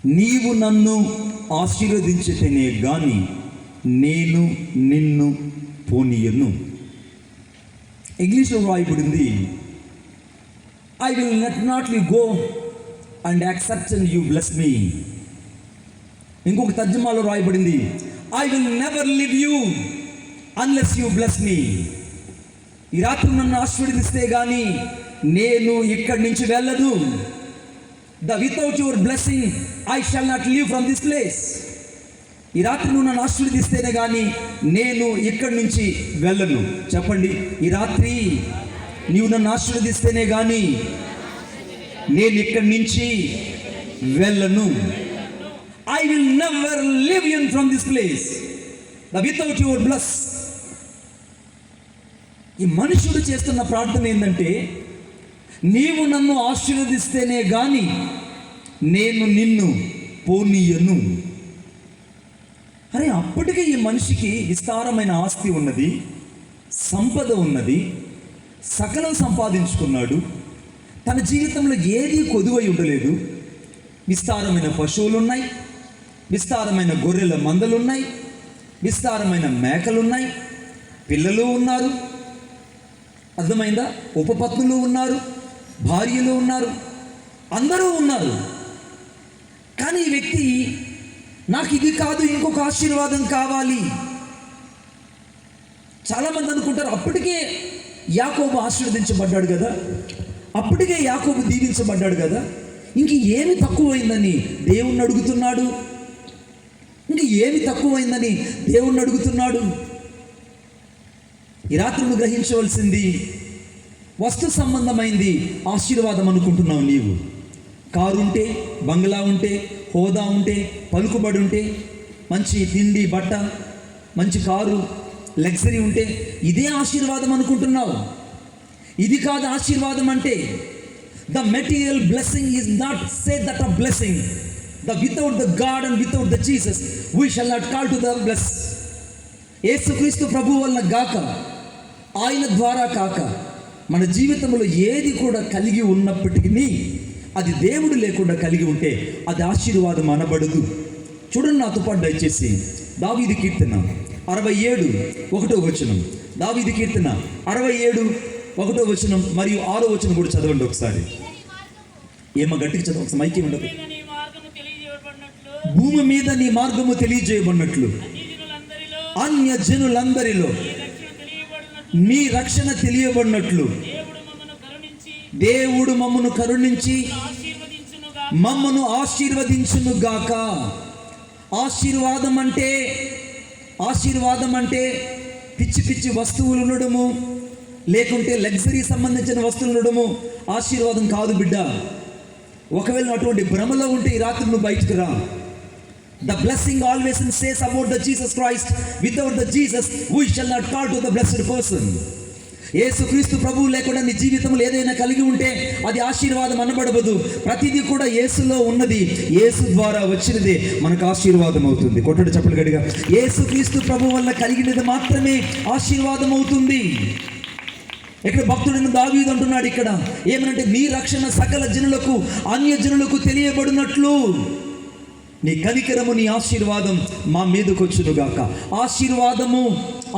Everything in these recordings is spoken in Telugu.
నీవు నన్ను ఆశీర్వదించితేనే గాని నేను నిన్ను పోనీయను. ఇంగ్లీష్లో రాయబడింది, I will not you go and accept and you bless me. ఇంకొక తర్జుమాలో రాయబడింది, I will never live you unless you bless me. ఈ రాత్రి నన్ను ఆశీర్వదిస్తే కానీ నేను ఇక్కడి నుంచి వెళ్ళదు. Without your blessing I shall not leave from this place. ఈ రాత్రి నువ్వు నన్ను ఆశీర్వదిస్తేనే కానీ నేను ఇక్కడి నుంచి వెళ్ళను. చెప్పండి, ఈ రాత్రి నీవు నన్ను ఆశీర్వదిస్తేనే కానీ నేను ఇక్కడి నుంచి వెళ్ళను. I will never live in from this place without your bless. ఈ మనుషుడు చేస్తున్న ప్రార్థన ఏంటంటే, నీవు నన్ను ఆశీర్వదిస్తేనే కానీ నేను నిన్ను పోనీయను. అరే, అప్పటికే ఈ మనిషికి విస్తారమైన ఆస్తి ఉన్నది, సంపద ఉన్నది, సకలం సంపాదించుకున్నాడు. తన జీవితంలో ఏది కొదువై ఉండలేదు. విస్తారమైన పశువులు ఉన్నాయి, విస్తారమైన గొర్రెల మందలు ఉన్నాయి, విస్తారమైన మేకలు ఉన్నాయి, పిల్లలు ఉన్నారు, అర్థమైందా, ఉపపత్నులు ఉన్నారు, భార్యలు ఉన్నారు, అందరూ ఉన్నారు. కానీ ఈ వ్యక్తి, నాకు ఇది కాదు, ఇంకొక ఆశీర్వాదం కావాలి. చాలామంది అనుకుంటారు, అప్పటికే యాకోబు ఆశీర్వదించబడ్డాడు కదా, అప్పటికే యాకోబు దీవించబడ్డాడు కదా, ఇంక ఏమి తక్కువైందని దేవుణ్ణి అడుగుతున్నాడు. ఇంక ఏమి తక్కువైందని దేవుణ్ణి అడుగుతున్నాడు. ఈ రాత్రి నువ్వు గ్రహించవలసింది, వస్తు సంబంధమైంది ఆశీర్వాదం అనుకుంటున్నావు నీవు. కారు ఉంటే, బంగ్లా ఉంటే, హోదా ఉంటే, పలుకుబడి ఉంటే, మంచి తిండి బట్ట, మంచి కారు, లగ్జరీ ఉంటే ఇదే ఆశీర్వాదం అనుకుంటున్నావు. ఇది కాదు ఆశీర్వాదం అంటే. The material blessing is not say that a blessing. Without the God and without the Jesus we shall not call to the bless. యేసుక్రీస్తు ప్రభు వలన గాక, ఆయన ద్వారా కాక మన జీవితంలో ఏది కూడా కలిగి ఉన్నప్పటికీ అది దేవుడు లేకుండా కలిగి ఉంటే అది ఆశీర్వాదం అనబడదు. చూడండి నాతో పాటు దయచేసి దావీదు కీర్తన 67:1 దావీదు కీర్తన 67:1 మరియు 6 కూడా చదవండి ఒకసారి. ఏమో గట్టిగా చదవ, ఒకసారి మైకి ఉండదు. భూమి మీద నీ మార్గము తెలియజేయబడినట్లు అన్య జనులందరిలో నీ రక్షణ తెలియబడినట్లు దేవుడు మమ్మను కరుణించి మమ్మను ఆశీర్వదించును గాక. ఆశీర్వాదం అంటే పిచ్చి పిచ్చి వస్తువులు ఉండడము, లేకుంటే లగ్జరీ సంబంధించిన వస్తువులు ఉండడము ఆశీర్వాదం కాదు బిడ్డ. ఒకవేళ అటువంటి భ్రమలో ఉంటే ఈ రాత్రి నువ్వు బయటకు రా. The blessing always says about the Jesus Christ. Without the Jesus, we shall not call to the blessed person. యేసుక్రీస్తు ప్రభువు లేకుండా నీ జీవితంలో ఏదైనా కలిగి ఉంటే అది ఆశీర్వాదం అనబడదు. ప్రతిదీ కూడా యేసులో ఉన్నది, యేసు ద్వారా వచ్చినదే మనకు ఆశీర్వాదం అవుతుంది. కొట్టడి చప్పలు గట్టిగా. యేసుక్రీస్తు ప్రభువు వల్ల కలిగినది మాత్రమే ఆశీర్వాదం అవుతుంది. ఇక్కడ భక్తుడైన దావీదు అంటున్నాడు ఇక్కడ ఏమనంటే, నీ రక్షణ సకల జనులకు అన్య జనులకు తెలియబడినట్లు నీ కనికరము, నీ ఆశీర్వాదం మా మీదకి వచ్చునుగాక.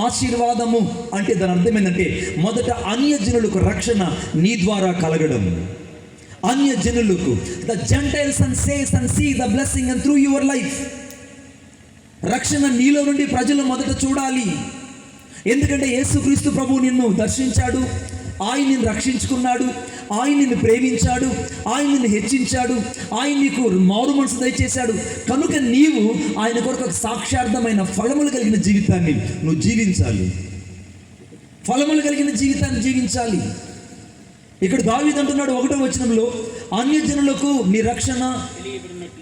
ఆశీర్వాదము అంటే దాని అర్థం ఏంటంటే, మొదట అన్యజనులకు రక్షణ నీ ద్వారా కలగడం. అన్యజనులకు, the gentiles and says and see the blessing and through your life. రక్షణ నీలో నుండి ప్రజలు మొదట చూడాలి. ఎందుకంటే యేసుక్రీస్తు ప్రభువు నిన్ను దర్శించాడు, ఆయన నిన్ను రక్షించుకున్నాడు, ఆయన నిన్ను ప్రేమించాడు, ఆయన నిన్ను హెచ్చించాడు, ఆయన నీకు మారు మనసు దయచేశాడు. కనుక నీవు ఆయన కొరకు ఒక సాక్షార్థమైన ఫలములు కలిగిన జీవితాన్ని నువ్వు జీవించాలి. ఫలములు కలిగిన జీవితాన్ని జీవించాలి. ఇక్కడ దావీదు అంటున్నాడు 1వ వచనంలో, అన్యజనులకు నీ రక్షణ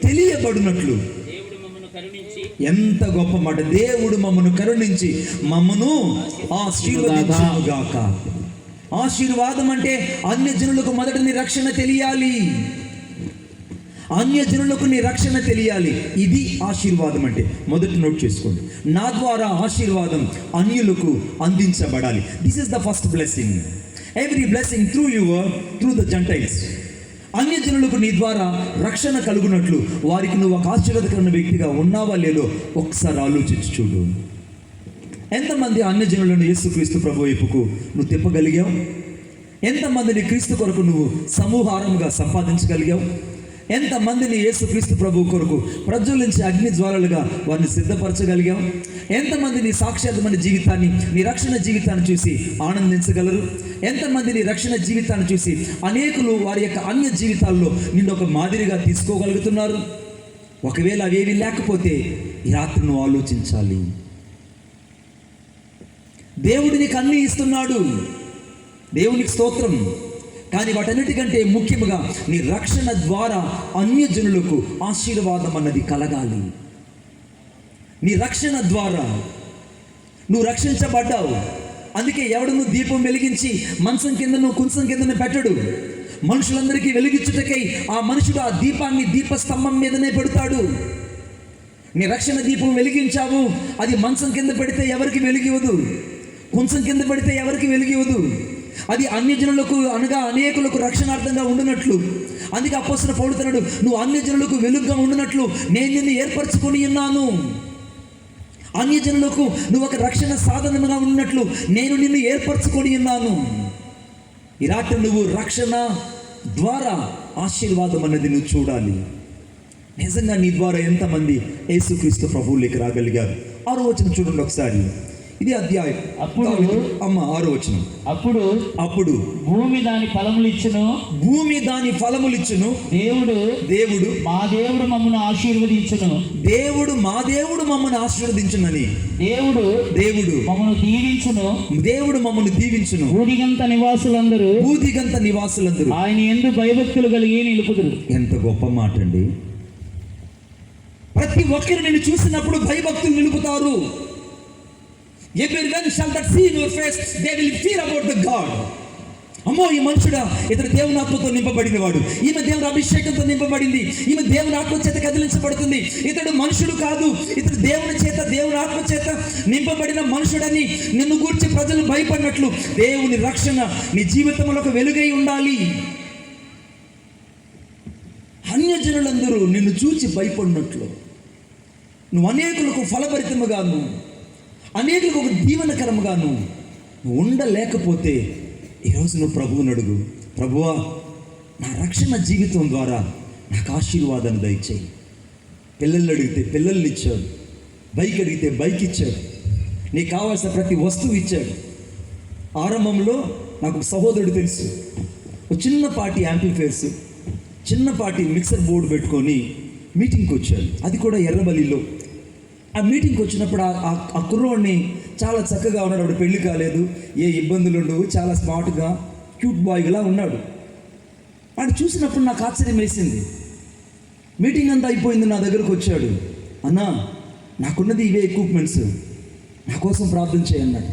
తెలియబడినట్లు. ఎంత గొప్ప మాట! దేవుడు మమ్మను కరుణించి మమ్మను ఆశీర్వదించునుగాక. ఆశీర్వాదం అంటే అన్యజనులకు మొదట నీ రక్షణ తెలియాలి. అన్యజనులకు నీ రక్షణ తెలియాలి. ఇది ఆశీర్వాదం అంటే. మొదటి నోట్ చేసుకోండి, నా ద్వారా ఆశీర్వాదం అన్యులకు అందించబడాలి. This is the first blessing. Every blessing through the gentiles. అన్యజనులకు నీ ద్వారా రక్షణ కలుగునట్లు వారికి నువ్వు ఒక ఆశీర్వాదకరమైన వ్యక్తిగా ఉన్నావా లేదో ఒకసారి ఆలోచించి చూడు. ఎంతమంది అన్యజనులను యేసుక్రీస్తు ప్రభు వైపుకు నువ్వు తిప్పగలిగావు? ఎంతమందిని క్రీస్తు కొరకు నువ్వు సమూహారంగా సంపాదించగలిగావు? ఎంతమందిని యేసుక్రీస్తు ప్రభు కొరకు ప్రజ్వలించే అగ్ని జ్వాలలుగా వారిని సిద్ధపరచగలిగావు? ఎంతమంది నీ సాక్షాత్మైన జీవితాన్ని, నీ రక్షణ జీవితాన్ని చూసి ఆనందించగలరు? ఎంతమంది నీ రక్షణ జీవితాన్ని చూసి అనేకులు వారి యొక్క అన్య జీవితాల్లో నిన్ను ఒక మాదిరిగా తీసుకోగలుగుతున్నారు? ఒకవేళ అవేవి లేకపోతే ఈ రాత్రి నువ్వు ఆలోచించాలి. దేవుడు నీకు అన్నీ ఇస్తున్నాడు, దేవునికి స్తోత్రం. కానీ వాటన్నిటికంటే ముఖ్యంగా నీ రక్షణ ద్వారా అన్యజనులకు ఆశీర్వాదం అన్నది కలగాలి. నీ రక్షణ ద్వారా నువ్వు రక్షించబడ్డావు. అందుకే ఎవడను దీపం వెలిగించి మంచం కిందను కుంచం కిందను పెట్టడు. మనుషులందరికీ వెలిగించుటకై ఆ మనుషుడు ఆ దీపాన్ని దీపస్తంభం మీదనే పెడతాడు. నీ రక్షణ దీపం వెలిగించావు, అది మంచం కింద పెడితే ఎవరికి వెలిగివదు, కుంచం కింద పెడితే ఎవరికి వెలిగివదు. అది అన్యజనులకు అనగా అనేకులకు రక్షణార్థంగా ఉండునట్లు. అందుకే అపోస్తలుడు పౌలుతున్నాడు, నువ్వు అన్యజనులకు వెలుగుగా ఉండునట్లు నేను నిన్ను ఏర్పరచుకొని ఉన్నాను. అన్యజనులకు నువ్వు ఒక రక్షణ సాధనముగా ఉన్నట్లు నేను నిన్ను ఏర్పరచుకొని ఉన్నాను. ఈ రాత్రి నువ్వు రక్షణ ద్వారా ఆశీర్వాదం అన్నది నువ్వు చూడాలి. నిజంగా నీ ద్వారా ఎంతమంది యేసుక్రీస్తు ప్రభువులోకి రాగలిగారు? 6వ వచనం చూడండి ఒకసారి. ఇది అధ్యాయం. అప్పుడు 6వ వచనం. అప్పుడు భూమి దాని ఫలములిచ్చును, భూమి దాని ఫలములిచ్చును. దేవుడు మా దేవుడు మమ్మను ఆశీర్వదించును, దేవుడు మా దేవుడు మమ్మల్ని ఆశీర్వదించునని దేవుడు మమ్మను దీవించును, దేవుడు మమ్మల్ని దీవించును. భూదిగంత నివాసులందరూ ఆయన యందు భయభక్తులు కలిగి నిలుపుదురు. ఎంత గొప్ప మాట అండి! ప్రతి ఒక్కరు నిన్ను చూసినప్పుడు భయభక్తులు నిలుపుతారు. Everyone shall that see in your face, they will fear about the God. అమ్మో, ఈ మనుషుడా, ఇతడు దేవుని ఆత్మతో నింపబడిన వాడు, ఈమె దేవుని అభిషేకంతో నింపబడింది, ఈమె దేవుని ఆత్మ చేత కదిలించబడుతుంది, ఇతడు మనుషుడు కాదు, ఇతడు దేవుని చేత దేవుని ఆత్మ చేత నింపబడిన మనుషుడని నిన్ను గూర్చి ప్రజలు భయపడినట్లు దేవుని రక్షణ నీ జీవితంలో ఒక వెలుగై ఉండాలి. అన్యజనులందరూ నిన్ను చూచి భయపడినట్లు నువ్వు అనేకులకు ఫలభరితముగాను, అనేకులకు ఒక దీవెనకరముగాను నువ్వు ఉండలేకపోతే ఈరోజు నువ్వు ప్రభువుని అడుగు, ప్రభువా నా రక్షణ జీవితం ద్వారా నాకు ఆశీర్వాదాన్ని దయచేయి. పిల్లల్ని అడిగితే పిల్లల్ని ఇచ్చాడు, బైక్ అడిగితే బైక్ ఇచ్చాడు, నీకు కావాల్సిన ప్రతి వస్తువు ఇచ్చాడు. ఆరంభంలో నాకు సహోదరుడు తెలుసు, ఒక చిన్నపాటి యాంప్లిఫైర్స్, చిన్నపాటి మిక్సర్ బోర్డు పెట్టుకొని మీటింగ్కి వచ్చాడు. అది కూడా ఎర్రబలిలో. ఆ మీటింగ్కి వచ్చినప్పుడు ఆ కుర్రోడిని చాలా చక్కగా ఉన్నాడు. అప్పుడు పెళ్లి కాలేదు, ఏ ఇబ్బందులు ఉండవు, చాలా స్మార్ట్గా క్యూట్ బాయ్గా ఉన్నాడు. వాడు చూసినప్పుడు నాకు ఆశ్చర్యం వేసింది. మీటింగ్ అంతా అయిపోయింది, నా దగ్గరకు వచ్చాడు. అన్నా, నాకున్నది ఇవే ఎక్విప్మెంట్స్, నా కోసం ప్రార్థన చేయన్నాడు.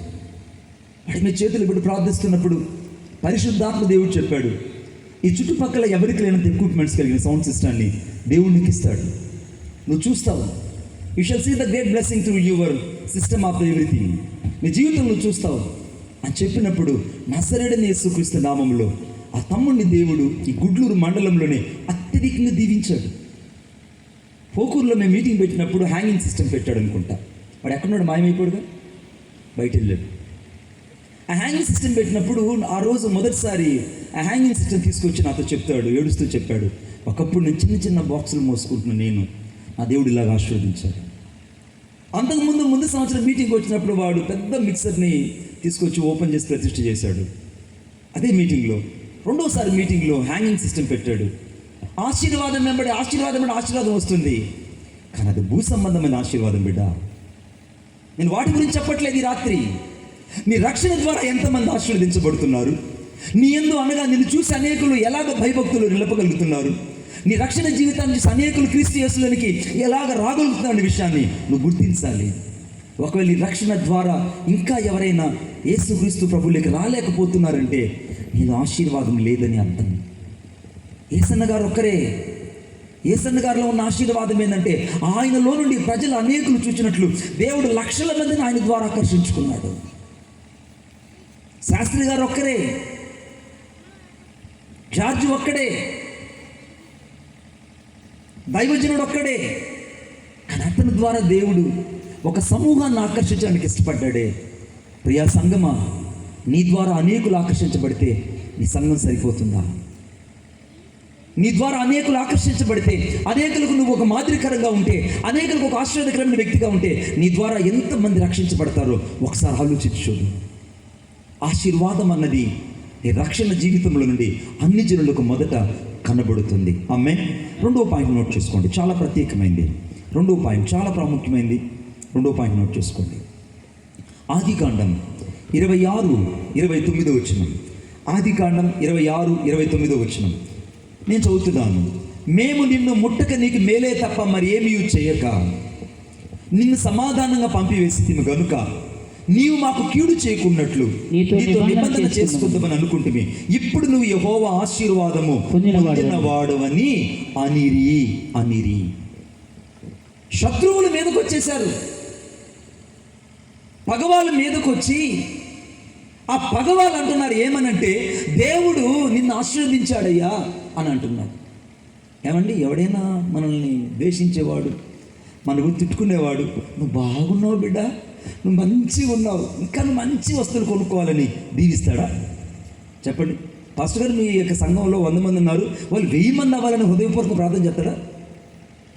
వాడి మీ చేతులు ఇప్పుడు ప్రార్థిస్తున్నప్పుడు పరిశుద్ధాత్మ దేవుడు చెప్పాడు, ఈ చుట్టుపక్కల ఎవరికి లేనంత ఎక్విప్మెంట్స్ కలిగిన సౌండ్ సిస్టాన్ని దేవుడు నీకు ఇస్తాడు, నువ్వు చూస్తావు. You shall see the great blessing through your system of everything. నీ జీవితం నువ్వు చూస్తావు అని చెప్పినప్పుడు నజరేయుడైన యేసుక్రీస్తు నామములో ఆ తమ్ముడిని దేవుడు ఈ గుడ్లూరు మండలంలోనే అత్యధికంగా దీవించాడు. పోకూరులో మేము మీటింగ్ పెట్టినప్పుడు హ్యాంగింగ్ సిస్టమ్ పెట్టాడు అనుకుంటా. వాడు ఎక్కడున్నాడు? మాయమైపోయాడుగా, బయట వెళ్ళాడు. ఆ హ్యాంగింగ్ సిస్టమ్ పెట్టినప్పుడు ఆ రోజు మొదటిసారి ఆ హ్యాంగింగ్ సిస్టమ్ తీసుకొచ్చి నాతో చెప్తాడు, ఏడుస్తూ చెప్పాడు, ఒకప్పుడు నేను చిన్న చిన్న బాక్సులు మోసుకుంటున్నాను, నేను నా దేవుడు ఇలాగా ఆశీర్వదించాడు. ముందు సంవత్సరం మీటింగ్కి వచ్చినప్పుడు వాడు పెద్ద మిక్సర్ని తీసుకొచ్చి ఓపెన్ చేసి ప్రతిష్ఠ చేశాడు. అదే మీటింగ్లో రెండోసారి మీటింగ్లో హ్యాంగింగ్ సిస్టమ్ పెట్టాడు. ఆశీర్వాదం వెంబడి ఆశీర్వాదం వస్తుంది, కానీ అది భూ సంబంధమైన ఆశీర్వాదం బిడ్డ. నేను వాటి గురించి చెప్పట్లేదు. ఈ రాత్రి నీ రక్షణ ద్వారా ఎంతమంది ఆశీర్వదించబడుతున్నారు, నీ యందు అనగా నిన్ను చూసి అనేకులు ఎలాగ భయభక్తులు నిలపగలుగుతున్నారు, నీ రక్షణ జీవితాన్ని చూసి అనేకులు క్రీస్తు యేసులోనికి ఎలాగ రాగలుగుతున్న విషయాన్ని నువ్వు గుర్తించాలి. ఒకవేళ నీ రక్షణ ద్వారా ఇంకా ఎవరైనా యేసుక్రీస్తు ప్రభువులోకి రాలేకపోతున్నారంటే నేను ఆశీర్వాదం లేదని అర్థం. యేసన్న గారు ఒక్కరే. యేసన్న గారిలో ఉన్న ఆశీర్వాదం ఏంటంటే ఆయనలో నుండి ప్రజలు అనేకులు చూసినట్లు దేవుడు లక్షల మందిని ఆయన ద్వారా ఆకర్షించుకున్నాడు. శాస్త్రి గారు ఒక్కరే, జార్జ్ ఒక్కడే, దైవజనుడు ఒక్కడే, కానీ అతని ద్వారా దేవుడు ఒక సమూహాన్ని ఆకర్షించడానికి ఇష్టపడ్డాడే. ప్రియా సంఘమా, నీ ద్వారా అనేకులు ఆకర్షించబడితే నీ సంఘం సరిపోతుందా? నీ ద్వారా అనేకులు ఆకర్షించబడితే, అనేకులకు నువ్వు ఒక మాదిరికరంగా ఉంటే, అనేకులకు ఒక ఆశ్చర్యకరమైన వ్యక్తిగా ఉంటే, నీ ద్వారా ఎంతమంది రక్షించబడతారో ఒకసారి ఆలోచించు. ఆశీర్వాదం అన్నది నీ రక్షణ జీవితంలో నుండి అన్ని జనులకు మొదట కనబడుతుంది. ఆమేన్. రెండో పాయింట్ నోట్ చేసుకోండి, చాలా ప్రత్యేకమైంది. రెండో పాయింట్ చాలా ప్రాముఖ్యమైంది. రెండో పాయింట్ నోట్ చేసుకోండి. ఆదికాండం 26:29 వచనం. ఆదికాండం 26:29 వచనం నేను చదువుతున్నాను. మేము నిన్ను ముట్టక నీకు మేలే తప్ప మరి ఏమీ చేయక నిన్ను సమాధానంగా పంపివేసి గనుక నీవు మాకు కీడు చేయకున్నట్లు నీతో నిబంధన చేసుకుందామని అనుకుంటుమి. ఇప్పుడు నువ్వు యెహోవా ఆశీర్వాదము పొందినవాడవని అనిరి. శత్రువుల మీదకి వచ్చేశారు. పగవాళ్ళ మీదకి వచ్చి ఆ పగవాళ్ళు అంటున్నారు ఏమనంటే, దేవుడు నిన్ను ఆశీర్వదించాడయ్యా అని అంటున్నారు. ఏమండి, ఎవడైనా మనల్ని ద్వేషించేవాడు, మనకు తిట్టుకునేవాడు, నువ్వు బాగున్నావు బిడ్డ, నువ్వు మంచిగా ఉన్నావు, ఇంకా నువ్వు మంచి వస్తువులు కొనుక్కోవాలని దీవిస్తాడా? చెప్పండి. పాస్టర్ గారు, మీ యొక్క సంఘంలో 100 మంది ఉన్నారు, వాళ్ళు 1000 మంది అవ్వాలని హృదయపూర్వక ప్రార్థన చేస్తాడా?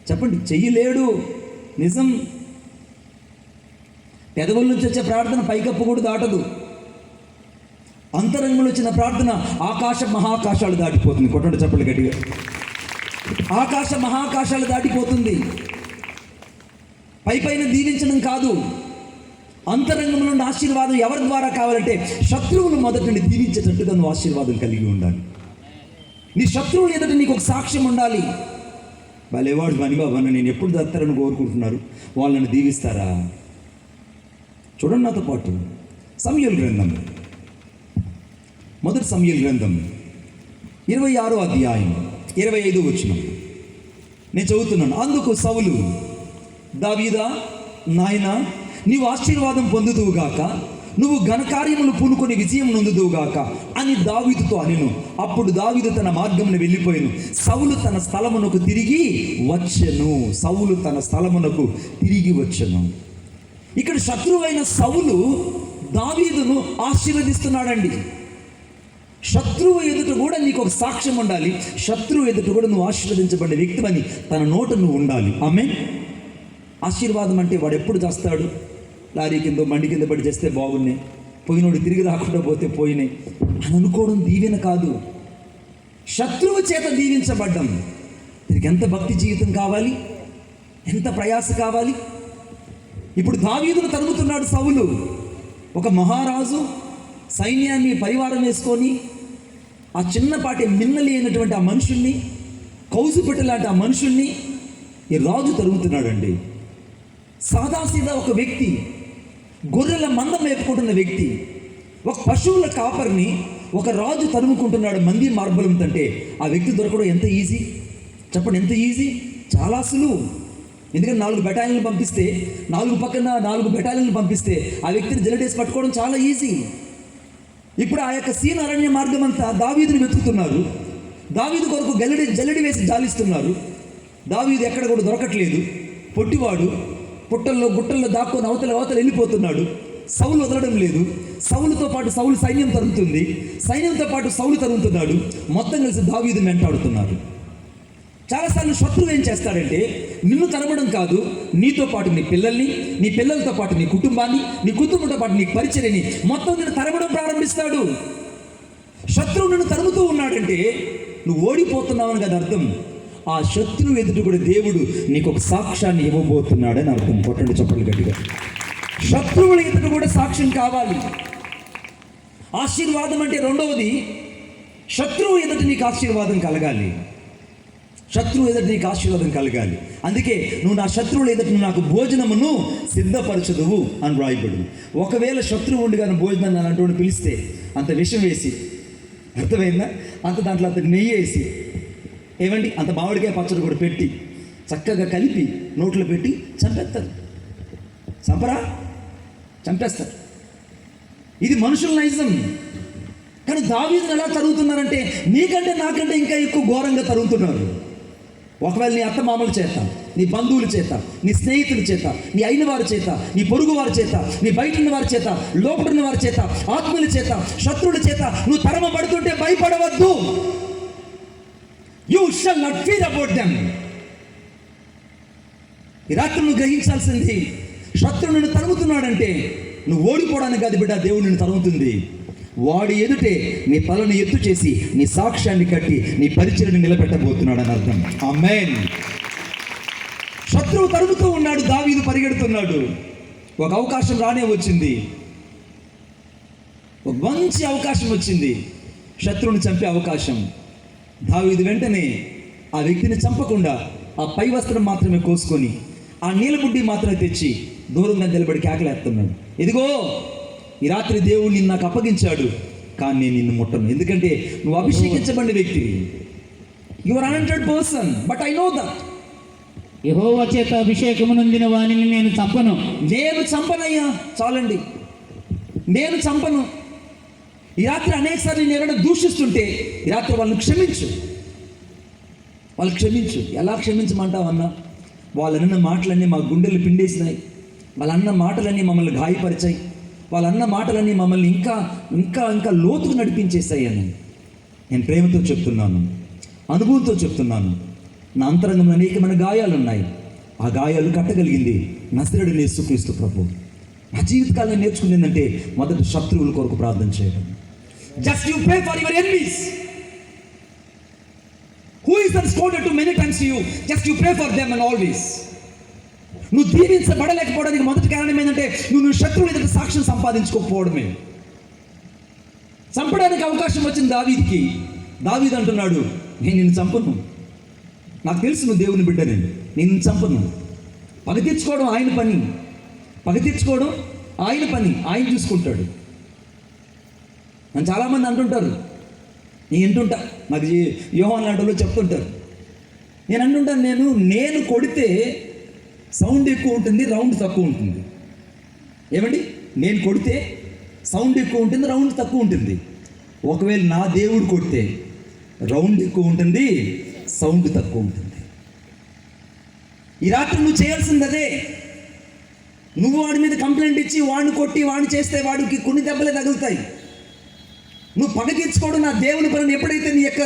చెప్పండి. చెయ్యలేడు. నిజం. పెదవుల నుంచి వచ్చే ప్రార్థన పైకప్పు కూడా దాటదు. అంతరంగంలో వచ్చిన ప్రార్థన ఆకాశ మహాకాశాలు దాటిపోతుంది. కొట్టండి చెప్పండి గట్టిగా. ఆకాశ మహాకాశాలు దాటిపోతుంది. పైన దీవించడం కాదు, అంతరంగం నుండి ఆశీర్వాదం ఎవరి ద్వారా కావాలంటే శత్రువులు మొదట దీవించేటట్టుగా నువ్వు ఆశీర్వాదం కలిగి ఉండాలి. నీ శత్రువులు ఎదుట నీకు ఒక సాక్ష్యం ఉండాలి. వాళ్ళేవాడు పని బాబా, నేను ఎప్పుడు దత్తారని కోరుకుంటున్నారు, వాళ్ళని దీవిస్తారా? చూడండి నాతో పాటు సమూయేలు గ్రంథం, మొదటి సమూయేలు గ్రంథం 26వ అధ్యాయం 25వ వచనం నేను చదువుతున్నాను. అందుకు సౌలు, దావీదా, నాయనా, నీవు ఆశీర్వాదం పొందుదువుగాక, నువ్వు ఘనకార్యములు పూనుకొని విజయం నొందుదువుగాక అని దావీదుతో అనెను. అప్పుడు దావీదు తన మార్గమున వెళ్ళిపోయాను, సౌలు తన స్థలమునకు తిరిగి వచ్చెను. ఇక్కడ శత్రువైన సౌలు దావీదును ఆశీర్వదిస్తున్నాడండి. శత్రువు ఎదుట కూడా నీకు ఒక సాక్ష్యం ఉండాలి. శత్రువు ఎదుట కూడా నువ్వు ఆశీర్వదించబడిన వ్యక్తివని తన నోట నువ్వు ఉండాలి. ఆమేన్. ఆశీర్వాదం అంటే వాడు ఎప్పుడు చేస్తాడు? లారీ కింద మండి కింద పడి చేస్తే బాగున్నాయి, పోయినోడు తిరిగి రాకుండా పోతే పోయినాయి అని అనుకోవడం దీవెన కాదు. శత్రువు చేత దీవించబడ్డం. దీనికి ఎంత భక్తి జీవితం కావాలి, ఎంత ప్రయాస కావాలి. ఇప్పుడు దావీదును తరుముతున్నాడు సౌలు. ఒక మహారాజు సైన్యాన్ని పరివారం వేసుకొని ఆ చిన్నపాటి మిన్నలి అయినటువంటి ఆ మనుషుల్ని, కౌజుపెట్ట లాంటి ఆ మనుషుల్ని ఈ రాజు తరుగుతున్నాడండి. సాదాసీదా ఒక వ్యక్తి, గొర్రెల మంద మేపుకుంటున్న వ్యక్తి, ఒక పశువుల కాపరిని ఒక రాజు తరుముకుంటున్నాడు మంది మార్బలం అంటే ఆ వ్యక్తి దొరకడం ఎంత ఈజీ చెప్పండి? ఎంత ఈజీ, చాలా సులువు. ఎందుకంటే 4 బెటాలియన్లు పంపిస్తే, 4 పక్కన 4 బెటాలియన్లు పంపిస్తే ఆ వ్యక్తిని జల్లడేసి పట్టుకోవడం చాలా ఈజీ. ఇప్పుడు ఆ యొక్క సీన్ అరణ్య మార్గం అంతా దావీదుని వెతుకుతున్నారు. దావీదు కొరకు జల్లడి వేసి జాలిస్తున్నారు. దావీదు ఎక్కడ కూడా దొరకట్లేదు. పొట్టివాడు పుట్టల్లో గుట్టల్లో దాక్కొని అవతల వెళ్ళిపోతున్నాడు. సౌలు వదలడం లేదు. సౌలుతో పాటు సౌలు సైన్యం తరుగుతుంది, సైన్యంతో పాటు సౌలు తరుగుతున్నాడు. మొత్తం కలిసి దావీదు వెంటాడుతున్నారు. చాలాసార్లు శత్రువు ఏం చేస్తాడంటే, నిన్ను తరమడం కాదు, నీతో పాటు నీ పిల్లల్ని, నీ పిల్లలతో పాటు నీ కుటుంబాన్ని, నీ కుటుంబంతో పాటు నీ పరిచర్యని మొత్తం నిన్ను తరమడం ప్రారంభిస్తాడు. శత్రువు నిన్ను తరుముతూ ఉన్నాడంటే నువ్వు ఓడిపోతున్నావని కదా అర్థం. ఆ శత్రువు ఎదుట కూడా దేవుడు నీకు ఒక సాక్ష్యాన్ని ఇవ్వబోతున్నాడని అర్థం. కొట్టండి చెప్పండి గట్టిగా. శత్రువుల ఎదుట కూడా సాక్ష్యం కావాలి. ఆశీర్వాదం అంటే రెండవది, శత్రువు ఎదుట నీకు ఆశీర్వాదం కలగాలి. శత్రువు ఎదుట నీకు ఆశీర్వాదం కలగాలి. అందుకే నువ్వు నా శత్రువుల ఎదుట నువ్వు నాకు భోజనమును సిద్ధపరచదువు అని రాయబడు. ఒకవేళ శత్రువు ఉండి కానీ భోజనాన్ని అలాంటి పిలిస్తే అంత విషం వేసి, అర్థమైందా, అంత దాంట్లో అంత నెయ్యి వేసి, ఏమండి అంత మామిడికాయ పచ్చడి కూడా పెట్టి చక్కగా కలిపి నోట్లో పెట్టి చంపేస్తారు. చంపేస్తారు. ఇది మనుషుల నైజం. కానీ దావీదును ఎలా తరుగుతున్నారంటే నీకంటే నాకంటే ఇంకా ఎక్కువ ఘోరంగా తరుగుతున్నారు. ఒకవేళ నీ అత్తమామల చేత, నీ బంధువుల చేత, నీ స్నేహితుల చేత, నీ అయిన వారి చేత, నీ పొరుగు వారి చేత, నీ బయట ఉన్న వారి చేత, లోపల ఉన్న వారి చేత, ఆత్మల చేత, శత్రువుల చేత నువ్వు తరమబడుతుంటే భయపడవద్దు. You shall not fear about them. ఈ రాత్రి నువ్వు గ్రహించాల్సింది, శత్రువు నిన్ను తరుముతున్నాడంటే నువ్వు ఓడిపోవడానికి కాదు బిడ్డ, దేవుడు నిన్ను తరుముతుంది. వాడి ఎదుటే నీ తలను ఎత్తు చేసి నీ సాక్ష్యాన్ని కట్టి నీ పరిచయను నిలబెట్టబోతున్నాడు అని అర్థం. ఆమేన్. శత్రువు తరుముతూ ఉన్నాడు, దావీదు పరిగెడుతున్నాడు. ఒక అవకాశం రానే వచ్చింది, ఒక మంచి అవకాశం వచ్చింది, శత్రువుని చంపే అవకాశం. దావీదు వెంటనే ఆ వ్యక్తిని చంపకుండా ఆ పై వస్త్రం మాత్రమే కోసుకొని ఆ నీలబుడ్డి మాత్రమే తెచ్చి దూరంగా నిలబడి కేకలేస్తున్నాడు. ఇదిగో ఈ రాత్రి దేవుడు నిన్ను నాకు అప్పగించాడు, కానీ నేను నిన్ను ముట్టను. ఎందుకంటే నువ్వు అభిషేకించబడిన వ్యక్తి. You are anointed person, but I know that. యెహోవా చేత అభిషేకము నొందిన వానిని నేను చంపను. నేను చంపనయ్యా, చాలండి, నేను చంపను. ఈ రాత్రి అనేకసార్లు నేను ఎవరైనా దూషిస్తుంటే ఈ రాత్రి వాళ్ళని క్షమించు, వాళ్ళు క్షమించు. ఎలా క్షమించమంటావన్నా? వాళ్ళన్న మాటలన్నీ మా గుండెలు పిండేసినాయి, వాళ్ళన్న మాటలన్నీ మమ్మల్ని గాయపరిచాయి, వాళ్ళన్న మాటలన్నీ మమ్మల్ని ఇంకా ఇంకా ఇంకా లోతుకు నడిపించేస్తాయి అని నేను ప్రేమతో చెప్తున్నాను, అనుభవంతో చెప్తున్నాను. నా అంతరంగంలో అనేకమైన గాయాలు ఉన్నాయి. ఆ గాయాలు కట్టగలిగింది నజరేయుడైన యేసుక్రీస్తు ప్రభు. నా జీవితకాలం నేర్చుకుంది ఏంటంటే, మొదట శత్రువుల కొరకు ప్రార్థన చేయడం. Just you pray for your enemies. Who is responded to many times to you? Just you pray for them and always. నువ్వు దీవించబడలేకపోవడానికి మొదటి కారణం ఏంటంటే నువ్వు శత్రువుల ఎదుట సాక్ష్యం సంపాదించుకోకపోవడమే. చంపడానికి అవకాశం వచ్చింది దావీదుకి. దావీదు అంటున్నాడు, నేను నిన్ను చంపను, నాకు తెలుసు నువ్వు దేవుని బిడ్డ, నేను నిన్ను చంపను. పగ తీర్చుకోవడం ఆయన పని, పగ తీర్చుకోవడం ఆయన పని, ఆయన చూసుకుంటాడు. నన్ను చాలామంది అంటుంటారు, నేను వింటుంటా, నాకు యోహాన్ లాంటి వాళ్ళు చెప్తుంటారు. నేను అంటుంటాను, నేను కొడితే సౌండ్ ఎక్కువ ఉంటుంది, రౌండ్ తక్కువ ఉంటుంది. ఏమండి? నేను కొడితే సౌండ్ ఎక్కువ ఉంటుంది, రౌండ్ తక్కువ ఉంటుంది. ఒకవేళ నా దేవుడు కొడితే రౌండ్ ఎక్కువ ఉంటుంది, సౌండ్ తక్కువ ఉంటుంది. ఈ రాత్రి నువ్వు చేయాల్సింది అదే. నువ్వు వాడి మీద కంప్లైంట్ ఇచ్చి వాడిని కొట్టి వాడిని చేస్తే వాడికి కొన్ని దెబ్బలే తగులుతాయి. నువ్వు పగ తీర్చుకోవడం నా దేవుని పనిని ఎప్పుడైతే నీ యొక్క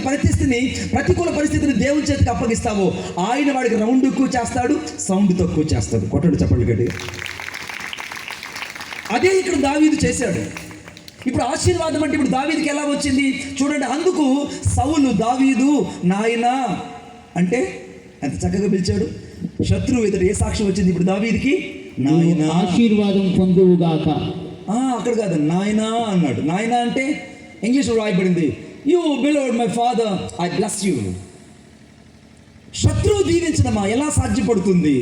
పరిస్థితిని, ప్రతికూల పరిస్థితిని దేవుని చేతికి అప్పగిస్తావో ఆయన వాడికి రౌండ్ ఎక్కువ చేస్తాడు, సౌండ్ తక్కువ చేస్తాడు. కొట్టడు చెప్పండి గట్టి. అదే ఇక్కడ దావీదు చేశాడు. ఇప్పుడు ఆశీర్వాదం అంటే ఇప్పుడు దావీదుకి ఎలా వచ్చింది చూడండి. అందుకు సౌలు దావీదు నాయనా అంటే ఎంత చక్కగా పిలిచాడు. శత్రువు ఎదుట ఏ సాక్ష్యం వచ్చింది ఇప్పుడు దావీదుకి? నాయనా ఆశీర్వాదం పొందువుగాక. అక్కడ కాదు, నాయనా అన్నాడు. నాయనా అంటే ఇంగ్లీష్లో రాయబడింది, you beloved my father, I bless you. శత్రువు దీవించడమా ఎలా సాధ్యపడుతుంది?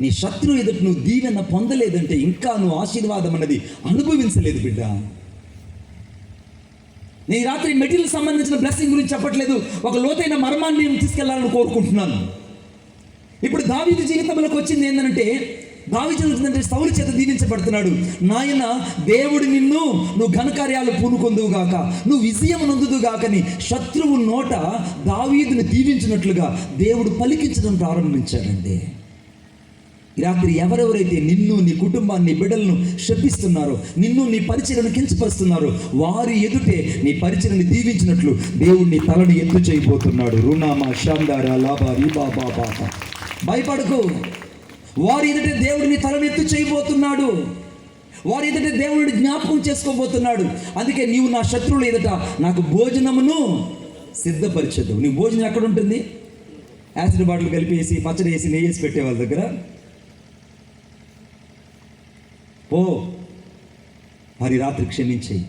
నీ శత్రువు ఎదుట నువ్వు దీవెన పొందలేదంటే ఇంకా నువ్వు ఆశీర్వాదం అన్నది అనుభవించలేదు బిడ్డ. నేను రాత్రి మెటీరియల్ సంబంధించిన బ్లెస్సింగ్ గురించి చెప్పట్లేదు, ఒక లోతైన మర్మాన్ని నేను తీసుకెళ్లాలని కోరుకుంటున్నాను. ఇప్పుడు దావీదు జీవితంలోకి వచ్చింది ఏంటంటే, దావీదు సౌలు చేత దీవించబడుతున్నాడు. నాయన దేవుడు నువ్వు ఘనకార్యాలు పూనుకొందువుగాక, నువ్వు విజయం నొందుదుగాకని శత్రువు నోట దావీదుని దీవించినట్లుగా దేవుడు పలికించడం ప్రారంభించాడండి. ఈ రాత్రి ఎవరెవరైతే నిన్ను, నీ కుటుంబాన్ని, బిడ్డలను శపిస్తున్నారో, నిన్ను, నీ పరిచయను కించపరుస్తున్నారో వారి ఎదుటే నీ పరిచయని దీవించినట్లు దేవుడు నీ తలను ఎత్తు చేయబోతున్నాడు. రుణామా షాందారా లాభా రీబా బాబా. భయపడకు, వారి ఎదుటే దేవుడిని తలనెత్తు చేయబోతున్నాడు. వారి ఎదుట దేవుడిని జ్ఞాపకం చేసుకోబోతున్నాడు. అందుకే నీవు నా శత్రువుల ఎదుట నాకు భోజనమును సిద్ధపరిచదు. నీ భోజనం ఎక్కడ ఉంటుంది? యాసిడ్ బాటిల్ కలిపేసి పచ్చడి వేసి నెయ్యి వేసి పెట్టే వాళ్ళ దగ్గర ఓ మరి రాత్రి క్షమించేయి.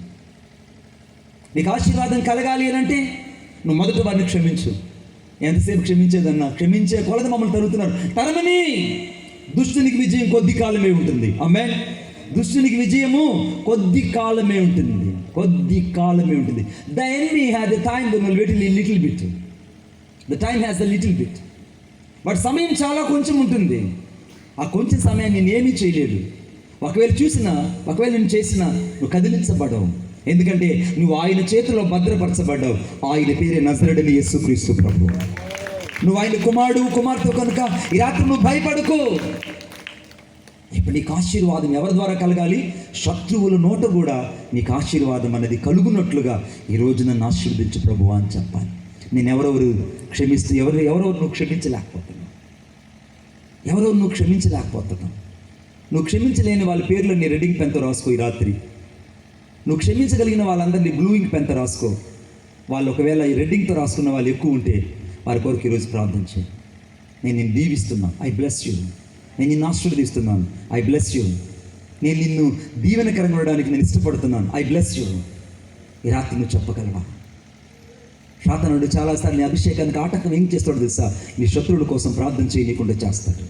నీకు ఆశీర్వాదం కలగాలి అని అంటే నువ్వు మొదట వారిని క్షమించు. ఎంతసేపు క్షమించేదన్నా? క్షమించే కొలది మమ్మల్ని తరుగుతున్నారు. తరమని దుష్టునికి విజయం కొద్ది కాలమే ఉంటుంది. ఆమేన్. దుష్టునికి విజయము కొద్ది కాలమే ఉంటుంది, కొద్ది కాలమే ఉంటుంది. The enemy has a time little bit. The time has a little bit. But సమయం చాలా కొంచెం ఉంటుంది. ఆ కొంచెం సమయాన్ని నేనేమీ చేయలేదు. ఒకవేళ నేను చేసినా నువ్వు కదిలించబడవు. ఎందుకంటే నువ్వు ఆయన చేతిలో భద్రపరచబడ్డావు. ఆయన పేరే నజరేయుడైన యేసుక్రీస్తు ప్రభు. నువ్వు ఆయన కుమార్తె కనుక ఈ రాత్రి నువ్వు భయపడకు. ఇప్పుడు నీకు ఆశీర్వాదం ఎవరి ద్వారా కలగాలి? శత్రువుల నోట కూడా నీకు ఆశీర్వాదం అనేది కలుగునట్లుగా ఈరోజు నన్ను ఆశీర్వదించు ప్రభువా అని చెప్పాలి. నేను ఎవరెవరు నువ్వు క్షమించలేకపోతున్నావు, నువ్వు క్షమించలేకపోతున్నావు. నువ్వు క్షమించలేని వాళ్ళ పేర్లు నీ రెడ్డింగ్ పెన్తో రాసుకో. ఈ రాత్రి నువ్వు క్షమించగలిగిన వాళ్ళందరినీ బ్లూ ఇంక్ పెన్తో రాసుకో. వాళ్ళు ఒకవేళ ఈ రెడ్డింగ్తో రాసుకున్న వాళ్ళు ఎక్కువ ఉంటే వారి కొరకు ఈరోజు ప్రార్థన చేయి. నేను నిన్ను దీవిస్తున్నా, ఐ బ్లెస్ యూ. నేను నిన్ను ఆశీర్వదిస్తున్నాను, ఐ బ్లెస్ యూ. నేను నిన్ను దీవెనకరంగా ఉండడానికి నేను ఇష్టపడుతున్నాను, ఐ బ్లెస్ యూ. ఈ రాత్రి నువ్వు చెప్పగలవా? సాతానుడు చాలాసార్లు నీ అభిషేకానికి ఆటంకం ఏం చేస్తాడో తెలుసా? నీ శత్రువుల కోసం ప్రార్థన చేయనీయకుండా చేస్తాడు.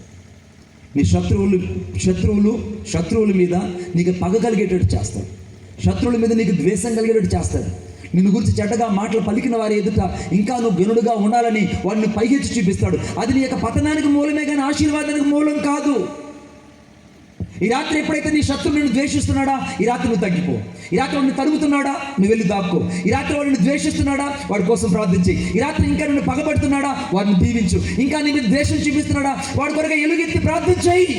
నీ శత్రువుల మీద నీకు పగ కలిగేటట్టు చేస్తాడు. శత్రువుల మీద నీకు ద్వేషం కలిగేటట్టు చేస్తాడు. నిన్ను గురించి చెడ్డగా మాటలు పలికిన వారి ఎదుట ఇంకా నువ్వు గనుడుగా ఉండాలని వాడిని పైకెత్తి చూపిస్తాడు. అది నీ యొక్క పతనానికి మూలమే కానీ ఆశీర్వాదానికి మూలం కాదు. ఈ రాత్రి ఎప్పుడైతే నీ శత్రువు నిన్ను ద్వేషిస్తున్నాడా, ఈ రాత్రి నువ్వు తగ్గిపో. ఈ రాత్రి వాడిని తరుగుతున్నాడా, నువ్వు వెళ్ళి దాక్కో. ఈ రాత్రి వాడిని ద్వేషిస్తున్నాడా, వాడి కోసం ప్రార్థించి. ఈ రాత్రి ఇంకా నిన్ను పగబడుతున్నాడా, వాడిని దీవించు. ఇంకా నీ మీద ద్వేషం చూపిస్తున్నాడా, వాడి కొరగా ఎలుగెత్తి ప్రార్థించాయి.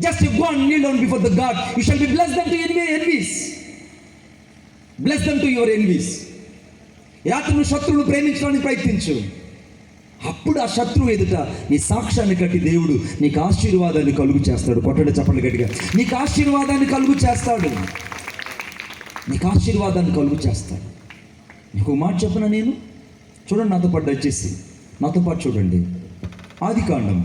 Just you go and kneel down before the God. You shall be blessed them to enemies. Bless them to your enemies. ఈ రాత్రి నువ్వు శత్రువును ప్రేమించడానికి ప్రయత్నించు. అప్పుడు ఆ శత్రువు ఎదుట నీ సాక్ష్యాన్ని కట్టి దేవుడు నీకు ఆశీర్వాదాన్ని కలుగు చేస్తాడు. కొట్టండి చప్పట్లు గట్టిగా. నీకు ఆశీర్వాదాన్ని కలుగు చేస్తాడు. నీకు మాట చెప్పనా నేను? చూడండి నాతో పాటు దయచేసి నాతో పాటు చూడండి. ఆదికాండం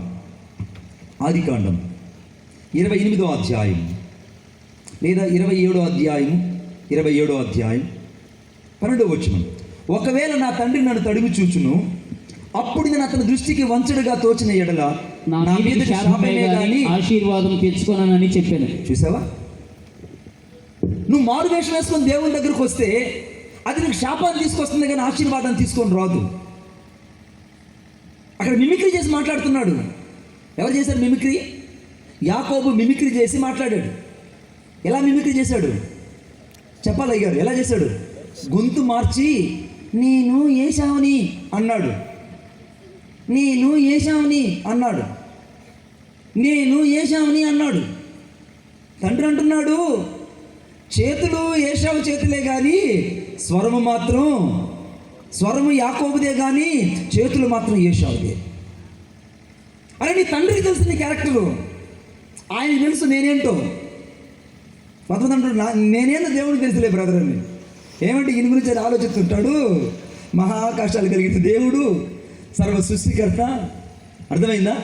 28వ అధ్యాయం లేదా 27వ అధ్యాయం 12వ వచనం. ఒకవేళ నా తండ్రి నన్ను తడిమి చూచును, అప్పుడు నేను అతని దృష్టికి వంచడుగా తోచిన ఎడల నా మీద శాపమే గాని ఆశీర్వాదం తెచ్చుకోనని చెప్పాను. చూసావా? నువ్వు మారు వేషం వేసుకొని దేవుని దగ్గరకు వస్తే అది నీకు శాపాన్ని తీసుకొస్తుంది కానీ ఆశీర్వాదాన్ని తీసుకొని రాదు. అక్కడ మిమిక్రీ చేసి మాట్లాడుతున్నాడు. ఎవరు చేశారు మిమిక్రీ? యాకోబు మిమిక్రీ చేసి మాట్లాడాడు. ఎలా మిమిక్రీ చేశాడు చెప్పాలి అయ్యారు. ఎలా చేశాడు? గొంతు మార్చి నేను ఏశావుని అన్నాడు. నేను ఏశావుని అన్నాడు. తండ్రి అంటున్నాడు, చేతులు ఏశావు చేతులే కానీ స్వరము యాకోబుదే కానీ చేతులు మాత్రం ఏశావుదే. అరే నీ తండ్రికి తెలుసు నీ క్యారెక్టరు, ఆయన తెలుసు నేనేంటో. పదవుతంటాడు నేనేందో దేవుడికి తెలుసులే బ్రదర్ అని. ఏమంటే ఈయన గురించి ఆయన ఆలోచిస్తుంటాడు. మహాకాశాలు కలిగిన దేవుడు, సర్వ సృష్టికర్త, అర్థమైందా?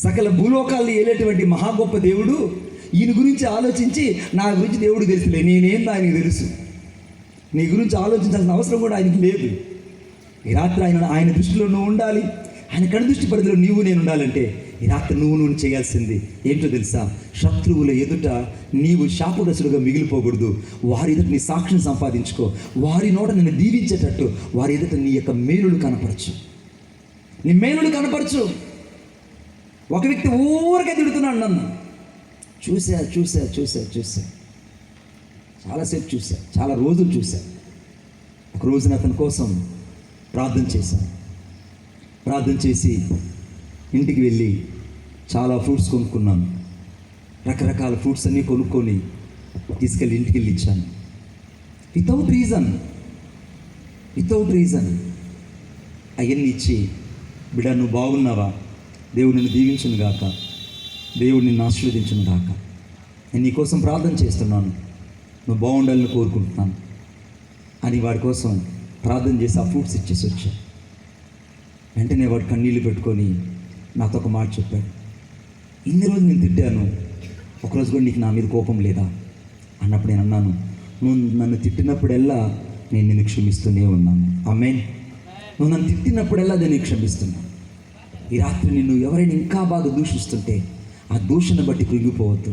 సకల భూలోకాలను ఏలేటువంటి మహా గొప్ప దేవుడు ఈయన గురించి ఆలోచించి నా గురించి దేవుడు తెలుసులే, నేనేందో ఆయనకు తెలుసు. నీ గురించి ఆలోచించాల్సిన అవసరం కూడా ఆయనకి లేదు. ఈ రాత్రి ఆయన దృష్టిలో నువ్వు ఉండాలి. ఆయన కను దృష్టి పరిధిలో నేను ఉండాలంటే ఈ రాత్రి నువ్వు చేయాల్సింది ఏంటో తెలుసా? శత్రువుల ఎదుట నీవు శాపగ్రస్తులుగా మిగిలిపోకూడదు. వారి ఎదుట నీ సాక్షిని సంపాదించుకో. వారి నోట నిన్ను దీవించేటట్టు వారి ఎదుట నీ యొక్క మేలుడు కనపరచు. ఒక వ్యక్తి ఊరికే తిడుతున్నాడు నన్ను. చూసా చాలాసేపు చూసా, చాలా రోజులు చూసా. ఒక రోజున అతని కోసం ప్రార్థన చేసి ఇంటికి వెళ్ళి చాలా ఫ్రూట్స్ కొనుక్కున్నాను. రకరకాల ఫ్రూట్స్ అన్నీ కొనుక్కొని తీసుకెళ్ళి ఇంటికి వెళ్ళి ఇచ్చాను. వితౌట్ రీజన్ అవన్నీ ఇచ్చి, బిడ్డ నువ్వు బాగున్నావా, దేవుడు నిన్ను దీవించును గాక, దేవుడు నిన్ను ఆశీర్వదించును గాక, నేను నీకోసం ప్రార్థన చేస్తున్నాను, నువ్వు బాగుండాలని కోరుకుంటున్నాను అని వాడి కోసం ప్రార్థన చేసి ఆ ఫ్రూట్స్ ఇచ్చేసి వచ్చా. వెంటనే వాడు కన్నీళ్ళు పెట్టుకొని నాతో ఒక మాట చెప్పాడు. ఇన్ని రోజులు నేను తిట్టాను, ఒకరోజు కూడా నీకు నా మీద కోపం లేదా అన్నప్పుడు నేను అన్నాను, నువ్వు నన్ను తిట్టినప్పుడల్లా నేను నిన్ను క్షమిస్తూనే ఉన్నాను. ఆమేన్. నువ్వు నన్ను తిట్టినప్పుడల్లా నేను క్షమిస్తున్నాను. ఈ రాత్రి నిన్ను ఎవరైనా ఇంకా బాగా దూషిస్తుంటే ఆ దూషణ బట్టి కృంగిపోవద్దు,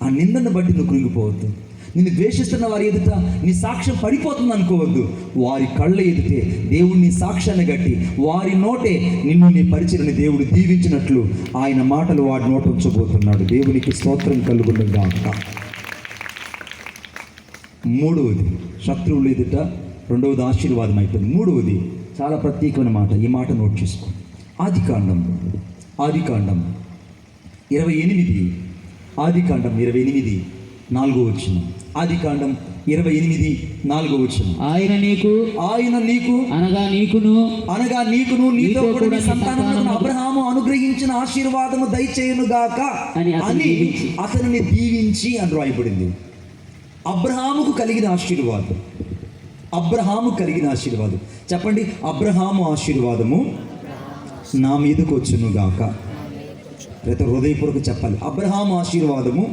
ఆ నిందను బట్టి నువ్వు కృంగిపోవద్దు. నిన్ను ద్వేషిస్తున్న వారి ఎదుట నీ సాక్ష్యం పడిపోతుంది అనుకోవద్దు. వారి కళ్ళ ఎదుటే దేవుడిని సాక్ష్యాన్ని గట్టి వారి నోటే నిన్ను నీ పరిచయని దేవుడు దీవించినట్లు ఆయన మాటలు వాడి నోట ఉంచబోతున్నాడు. దేవునికి స్తోత్రం కలుగును గాక. మూడవది శత్రువులు ఎదుట, రెండవది ఆశీర్వాదం అయిపోయింది. మూడవది చాలా ప్రత్యేకమైన మాట, ఈ మాట నోట్ చేసుకో. ఆదికాండం 28, ఆదికాండం 28 4వ వచనం. ఆదికాండం 28 4వ వచనం. ఆయన నీకు అనగా నీకును నీతో కూడా నీ సంతానమునకు అబ్రహాము అనుగ్రహించిన ఆశీర్వాదము దయచేయును గాక అని అతనిని దీవించి అని రాయబడింది. అబ్రహాముకు కలిగిన ఆశీర్వాదం, అబ్రహాము కలిగిన ఆశీర్వాదం. చెప్పండి, అబ్రహాము ఆశీర్వాదము నా మీదకు వచ్చును గాక. రేత హృదయపూర్వక చెప్పాలి, అబ్రహాము ఆశీర్వాదము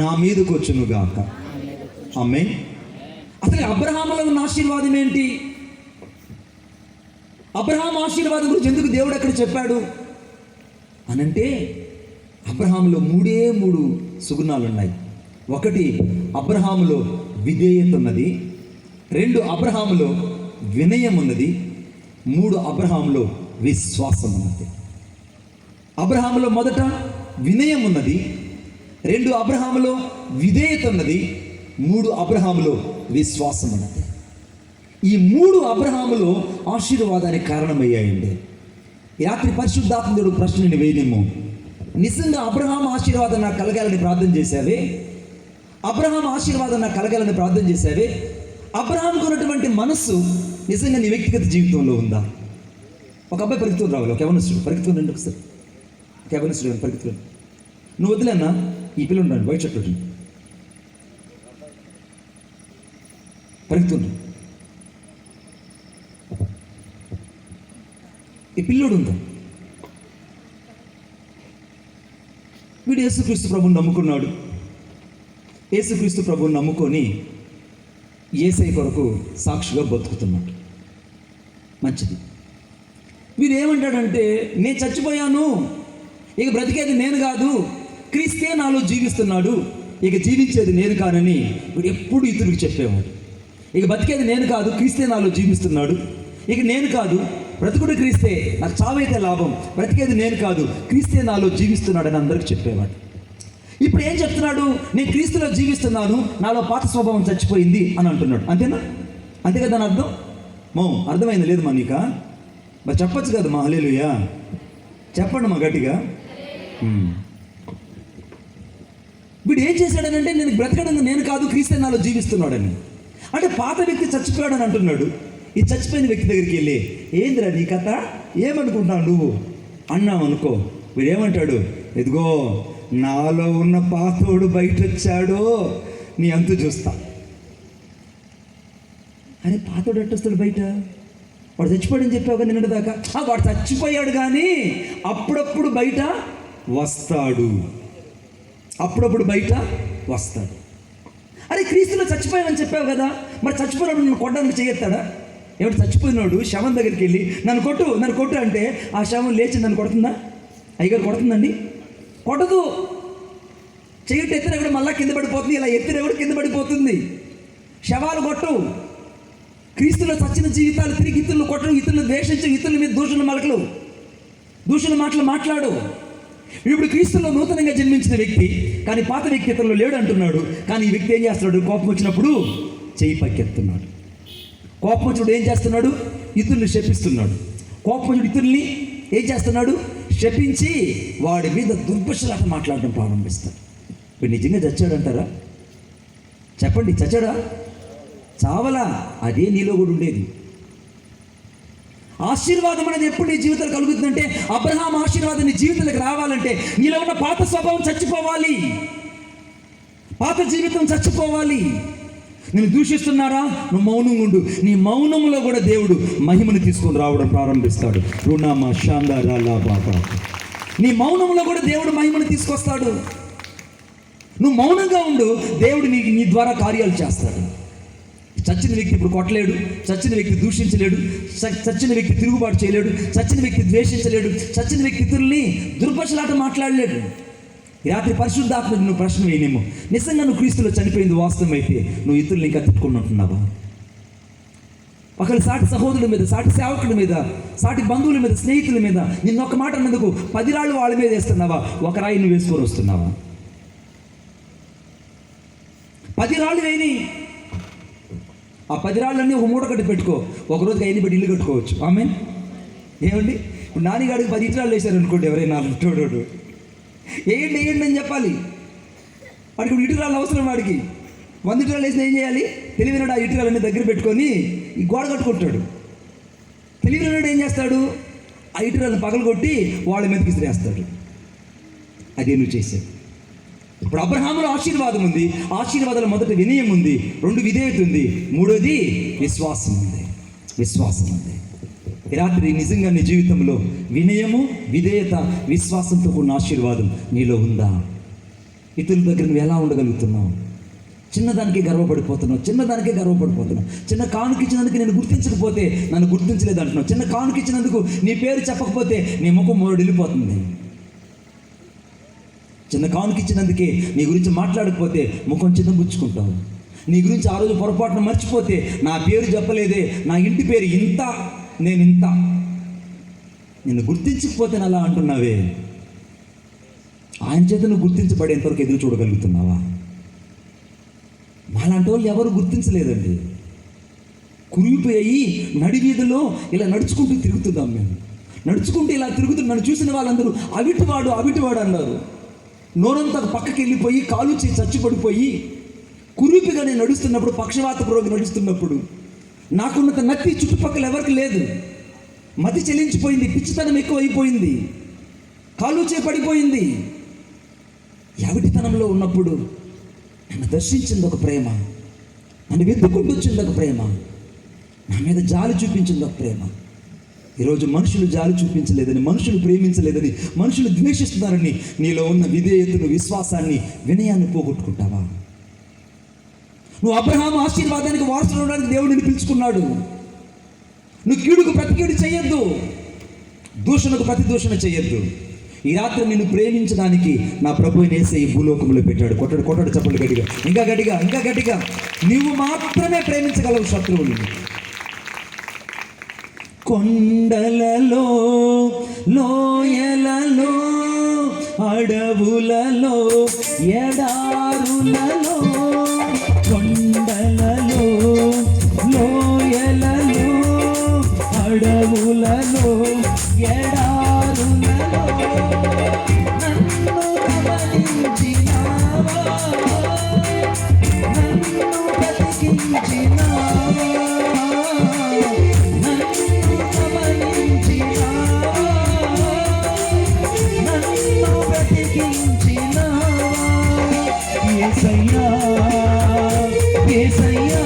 నా మీదకు వచ్చును గాక. ఆమేన్. అసలు అబ్రహాములో ఉన్న ఆశీర్వాదం ఏంటి? అబ్రహాం ఆశీర్వాదం గురించి ఎందుకు దేవుడు అక్కడ చెప్పాడు అనంటే, అబ్రహాములో 3 సుగుణాలు ఉన్నాయి. 1, అబ్రహాములో విధేయత ఉన్నది. 2, అబ్రహాములో వినయం ఉన్నది. 3, అబ్రహాములో విశ్వాసం ఉన్నది. అబ్రహాములో మొదట వినయం ఉన్నది. 2, అబ్రహాములో విధేయత ఉన్నది. 3, అబ్రహాములో విశ్వాసం ఉన్నది. ఈ 3 అబ్రహాములో ఆశీర్వాదానికి కారణమయ్యాయండి. ఈ రాత్రి పరిశుద్ధాత్మ దేవుడు ప్రశ్న నేను వేయనేమో, నిజంగా అబ్రహాం ఆశీర్వాదం నాకు కలగాలని ప్రార్థన చేశావే? అబ్రహాం ఆశీర్వాదం నాకు కలగాలని ప్రార్థన చేశావే? అబ్రహాంకు ఉన్నటువంటి మనస్సు నిజంగా నీ వ్యక్తిగత జీవితంలో ఉందా? ఒక అబ్బాయి పరిగెత్తుకుని రావాలి, ఒక యవనస్తుడు పరిగెత్తుకుని రండి ఒకసారి. ఒక యవనస్తుడు పరిగెత్తుకుని, నువ్వు వదిలేనా ఈ పిల్లలు ఉండండి వైట్ షర్ట్ పరిగెత్తుని. ఈ పిల్లోడు ఉందా? వీడు యేసుక్రీస్తు ప్రభువుని నమ్ముకున్నాడు. యేసుక్రీస్తు ప్రభువుని నమ్ముకొని యేసయ్య కొరకు సాక్షిగా బతుకుతున్నాడు. మంచిది. వీడు ఏమంటాడంటే, నేను చచ్చిపోయాను, ఇక బ్రతికేది నేను కాదు, క్రీస్తే నాలో జీవిస్తున్నాడు, ఇక జీవించేది నేను కానని వీడు ఎప్పుడు ఇతరులకు చెప్పేవాడు. ఇక బతికేది నేను కాదు, క్రీస్తే నాలో జీవిస్తున్నాడు, ఇక నేను కాదు, బ్రతుకుడు క్రీస్తే, నాకు చావైతే లాభం, బ్రతికేది నేను కాదు, క్రీస్తే నాలో జీవిస్తున్నాడని అందరికి చెప్పేవాడు. ఇప్పుడు ఏం చెప్తున్నాడు? నేను క్రీస్తులో జీవిస్తున్నాను, నాలో పాత స్వభావం చచ్చిపోయింది అని అంటున్నాడు. అంతేనా? అంతే కదా దాని అర్థం? అర్థమైంది లేదు మా నీకా? మరి చెప్పచ్చు కదా మా హల్లెలూయా, చెప్పండి మా గట్టిగా. వీడు ఏం చేశాడనంటే, నేను బ్రతకడం నేను కాదు, క్రీస్తే నాలో జీవిస్తున్నాడని. అంటే పాత వ్యక్తి చచ్చిపోయాడని అంటున్నాడు. ఈ చచ్చిపోయిన వ్యక్తి దగ్గరికి వెళ్ళి, ఏందిరా నీ కథ, ఏమనుకుంటున్నావు నువ్వు అన్నావు అనుకో, వీడు ఏమంటాడు? ఇదిగో నాలో ఉన్న పాతోడు బయట వచ్చాడో, నీ అంతు చూస్తా. అరే పాతోడు ఎట్టొస్తాడు బయట? వాడు చచ్చిపోయాడని చెప్పావు కదా నిన్నటి దాకా. వాడు చచ్చిపోయాడు కానీ అప్పుడప్పుడు బయట వస్తాడు, అప్పుడప్పుడు బయట వస్తాడు. అరే క్రీస్తులో చచ్చిపోయావని చెప్పావు కదా, మరి చచ్చిపోయినాడు నన్ను కొట్టడానికి చేయెత్తాడా? ఎవడు చచ్చిపోయినాడు శవం దగ్గరికి వెళ్ళి నన్ను కొట్టు అంటే ఆ శవం లేచి నన్ను కొడుతుందా? అయ్యగారు కొడుతుందండి? కొట్టదు. చెయ్యి ఎత్తిన కూడా మళ్ళీ కింద పడిపోతుంది, ఇలా ఎత్తిన కూడా కింద పడిపోతుంది. శవాలు కొట్టు. క్రీస్తులో చచ్చిన జీవితాలు తిరిగి ఇతరులు కొట్టడం, ఇతరులు ద్వేషించు, ఇతరుల మీద దూషణ మాటలు మాట్లాడు. ఇప్పుడు క్రీస్తులో నూతనంగా జన్మించిన వ్యక్తి కానీ పాత వ్యక్తి ఇతరులు లేడు అంటున్నాడు. కానీ ఈ వ్యక్తి ఏం చేస్తున్నాడు? కోపం వచ్చినప్పుడు చెయ్యి పక్కెత్తున్నాడు. కోపం వచ్చినప్పుడు ఏం చేస్తున్నాడు? ఇతరులు శపిస్తున్నాడు. కోపం వచ్చినప్పుడు ఇతరుల్ని ఏం చేస్తున్నాడు? శపించి వాడి మీద దుర్భషలాట మాట్లాడడం ప్రారంభిస్తాడు. ఇప్పుడు నిజంగా చచ్చాడంటారా? చెప్పండి, చచ్చాడా? చావలా. అదే నీలో కూడా ఉండేది. ఆశీర్వాదం అనేది ఎప్పుడు నీ జీవితంలో కలుగుతుందంటే, అబ్రహాం ఆశీర్వాదం నీ జీవితంలోకి రావాలంటే నీలో ఉన్న పాత స్వభావం చచ్చిపోవాలి, పాత జీవితం చచ్చిపోవాలి. నేను దూషిస్తున్నారా? నువ్వు మౌనంగా ఉండు. నీ మౌనంలో కూడా దేవుడు మహిమను తీసుకొని రావడం ప్రారంభిస్తాడు. రుణామా శాందారా బాబా, నీ మౌనంలో కూడా దేవుడు మహిమను తీసుకొస్తాడు. నువ్వు మౌనంగా ఉండు, దేవుడు నీ ద్వారా కార్యాలు చేస్తాడు. చచ్చిన వ్యక్తి ఇప్పుడు కొట్టలేడు, చచ్చిన వ్యక్తి దూషించలేడు, చచ్చిన వ్యక్తి తిరుగుబాటు చేయలేడు, చచ్చిన వ్యక్తి ద్వేషించలేడు, చచ్చిన వ్యక్తి ఇతరుల్ని దుర్భషలాట మాట్లాడలేడు. ఈ రాత్రి పరిశుద్ధాత్మ నువ్వు ప్రశ్న వేయనేమో, నిజంగా నువ్వు క్రీస్తులో చనిపోయింది వాస్తవం అయితే నువ్వు ఇతరులు ఇంకా తిట్టుకుంటున్నావా? ఒకరి సాటి సహోదరుల మీద, సాటి సేవకుల మీద, సాటి బంధువుల మీద, స్నేహితుల మీద నిన్నొక్క మాట అన్నందుకు 10 రాళ్ళు వాళ్ళ మీద వేస్తున్నావా? ఒక రాయి నువ్వు వేసుకొని వస్తున్నావా? 10 రాళ్ళు వేయని, ఆ 10 రాళ్ళన్నీ ఒక మూట కట్టి పెట్టుకో, ఒకరోజుకి 5 పెట్టి ఇల్లు కట్టుకోవచ్చు. ఆమె ఏమండి, ఇప్పుడు నానిగాడికి 10 ఇటురాళ్ళు వేశారు అనుకోండి, ఎవరైనా తోడోడు వేయండి వేయండి అని చెప్పాలి. వాడికి ఇప్పుడు ఇటురాళ్ళు అవసరం, వాడికి 100 ఇటురాళ్ళు వేసిన ఏం చేయాలి? తెలివినాడు ఆ ఇటురాలన్నీ దగ్గర పెట్టుకొని ఈ గోడ కట్టుకుంటాడు. తెలివినాడు ఏం చేస్తాడు? ఆ ఇటురాలను పగలగొట్టి వాళ్ళ మీదకి ఇసిరేస్తాడు. అదే నువ్వు చేసేది. ఇప్పుడు అబ్రహాములో ఆశీర్వాదం ఉంది, ఆశీర్వాదాలు మొదట వినయం ఉంది, 2 విధేయత ఉంది, 3వది విశ్వాసం ఉంది. విశ్వాసం ఉంది. ఈ రాత్రి నిజంగా నీ జీవితంలో వినయము, విధేయత, విశ్వాసంతో కూడిన ఆశీర్వాదం నీలో ఉందా? ఇతరుల దగ్గర నువ్వు ఎలా ఉండగలుగుతున్నావు? చిన్నదానికే గర్వపడిపోతున్నావు, చిన్న కానుక ఇచ్చినందుకు నేను గుర్తించకపోతే నన్ను గుర్తించలేదు అంటున్నావు. చిన్న కానుక ఇచ్చినందుకు నీ పేరు చెప్పకపోతే నీ ముఖం వెళ్ళిపోతుంది. చిన్న కానుక ఇచ్చినందుకే నీ గురించి మాట్లాడకపోతే ముఖం చిన్నబుచ్చుకుంటావు. నీ గురించి ఆ రోజు పొరపాటున మర్చిపోతే నా పేరు చెప్పలేదే, నా ఇంటి పేరు ఇంత, నేను ఇంత, నిన్ను గుర్తించకపోతే అలా అంటున్నావే. ఆయన చేత నువ్వు గుర్తించబడేంతవరకు ఎదురు చూడగలుగుతున్నావా? మాలాంటి వాళ్ళు ఎవరు గుర్తించలేదండి. కురిగిపోయి నడివీధిలో ఇలా నడుచుకుంటూ తిరుగుతున్నాం మేము. నడుచుకుంటూ ఇలా తిరుగుతూ నన్ను చూసిన వాళ్ళందరూ అవిటివాడు అన్నారు. నోరంతా పక్కకి వెళ్ళిపోయి, కాలు చేసి చచ్చిపడిపోయి, కురిపిగా నేను నడుస్తున్నప్పుడు, పక్షవాత రోగి నడుస్తున్నప్పుడు నాకున్నంత నత్తి చుట్టుపక్కల ఎవరికి లేదు. మతి చెల్లించిపోయింది, పిచ్చితనం ఎక్కువ అయిపోయింది, కాలు చే పడిపోయింది. యావిటితనంలో ఉన్నప్పుడు నన్ను దర్శించింది ఒక ప్రేమ, నన్ను వెతుక్కుంటూ వచ్చింది ఒక ప్రేమ, నా మీద జాలి చూపించింది ఒక ప్రేమ. ఈరోజు మనుషులు జాలి చూపించలేదని, మనుషులు ప్రేమించలేదని, మనుషులు ద్వేషిస్తున్నారని నీలో ఉన్న విధేయతను, విశ్వాసాన్ని, వినయాన్ని పోగొట్టుకుంటావా? నువ్వు అబ్రహాము ఆశీర్వాదానికి వారసుడు అవడానికి దేవుడిని పిలుచుకున్నాడు. నువ్వు కీడుకు ప్రతి కీడు చేయొద్దు, దూషణకు ప్రతి దూషణ చేయొద్దు. ఈ రాత్రి నిన్ను ప్రేమించడానికి నా ప్రభువు యేసు ఈ భూలోకంలో పెట్టాడు. కొట్టడు చప్పట్లు గట్టిగా, ఇంకా గట్టిగా. నువ్వు మాత్రమే ప్రేమించగలవు శత్రువుని. కొండలలో, లోయలలో, అడవులలో, ఎడారులలో, కొండలలో, లోయలలో, అడవులలో, ఎడారులలో నన్ను గమనించినావా, నన్ను బ్రతికించినావా, యేసయ్యా, యేసయ్యా,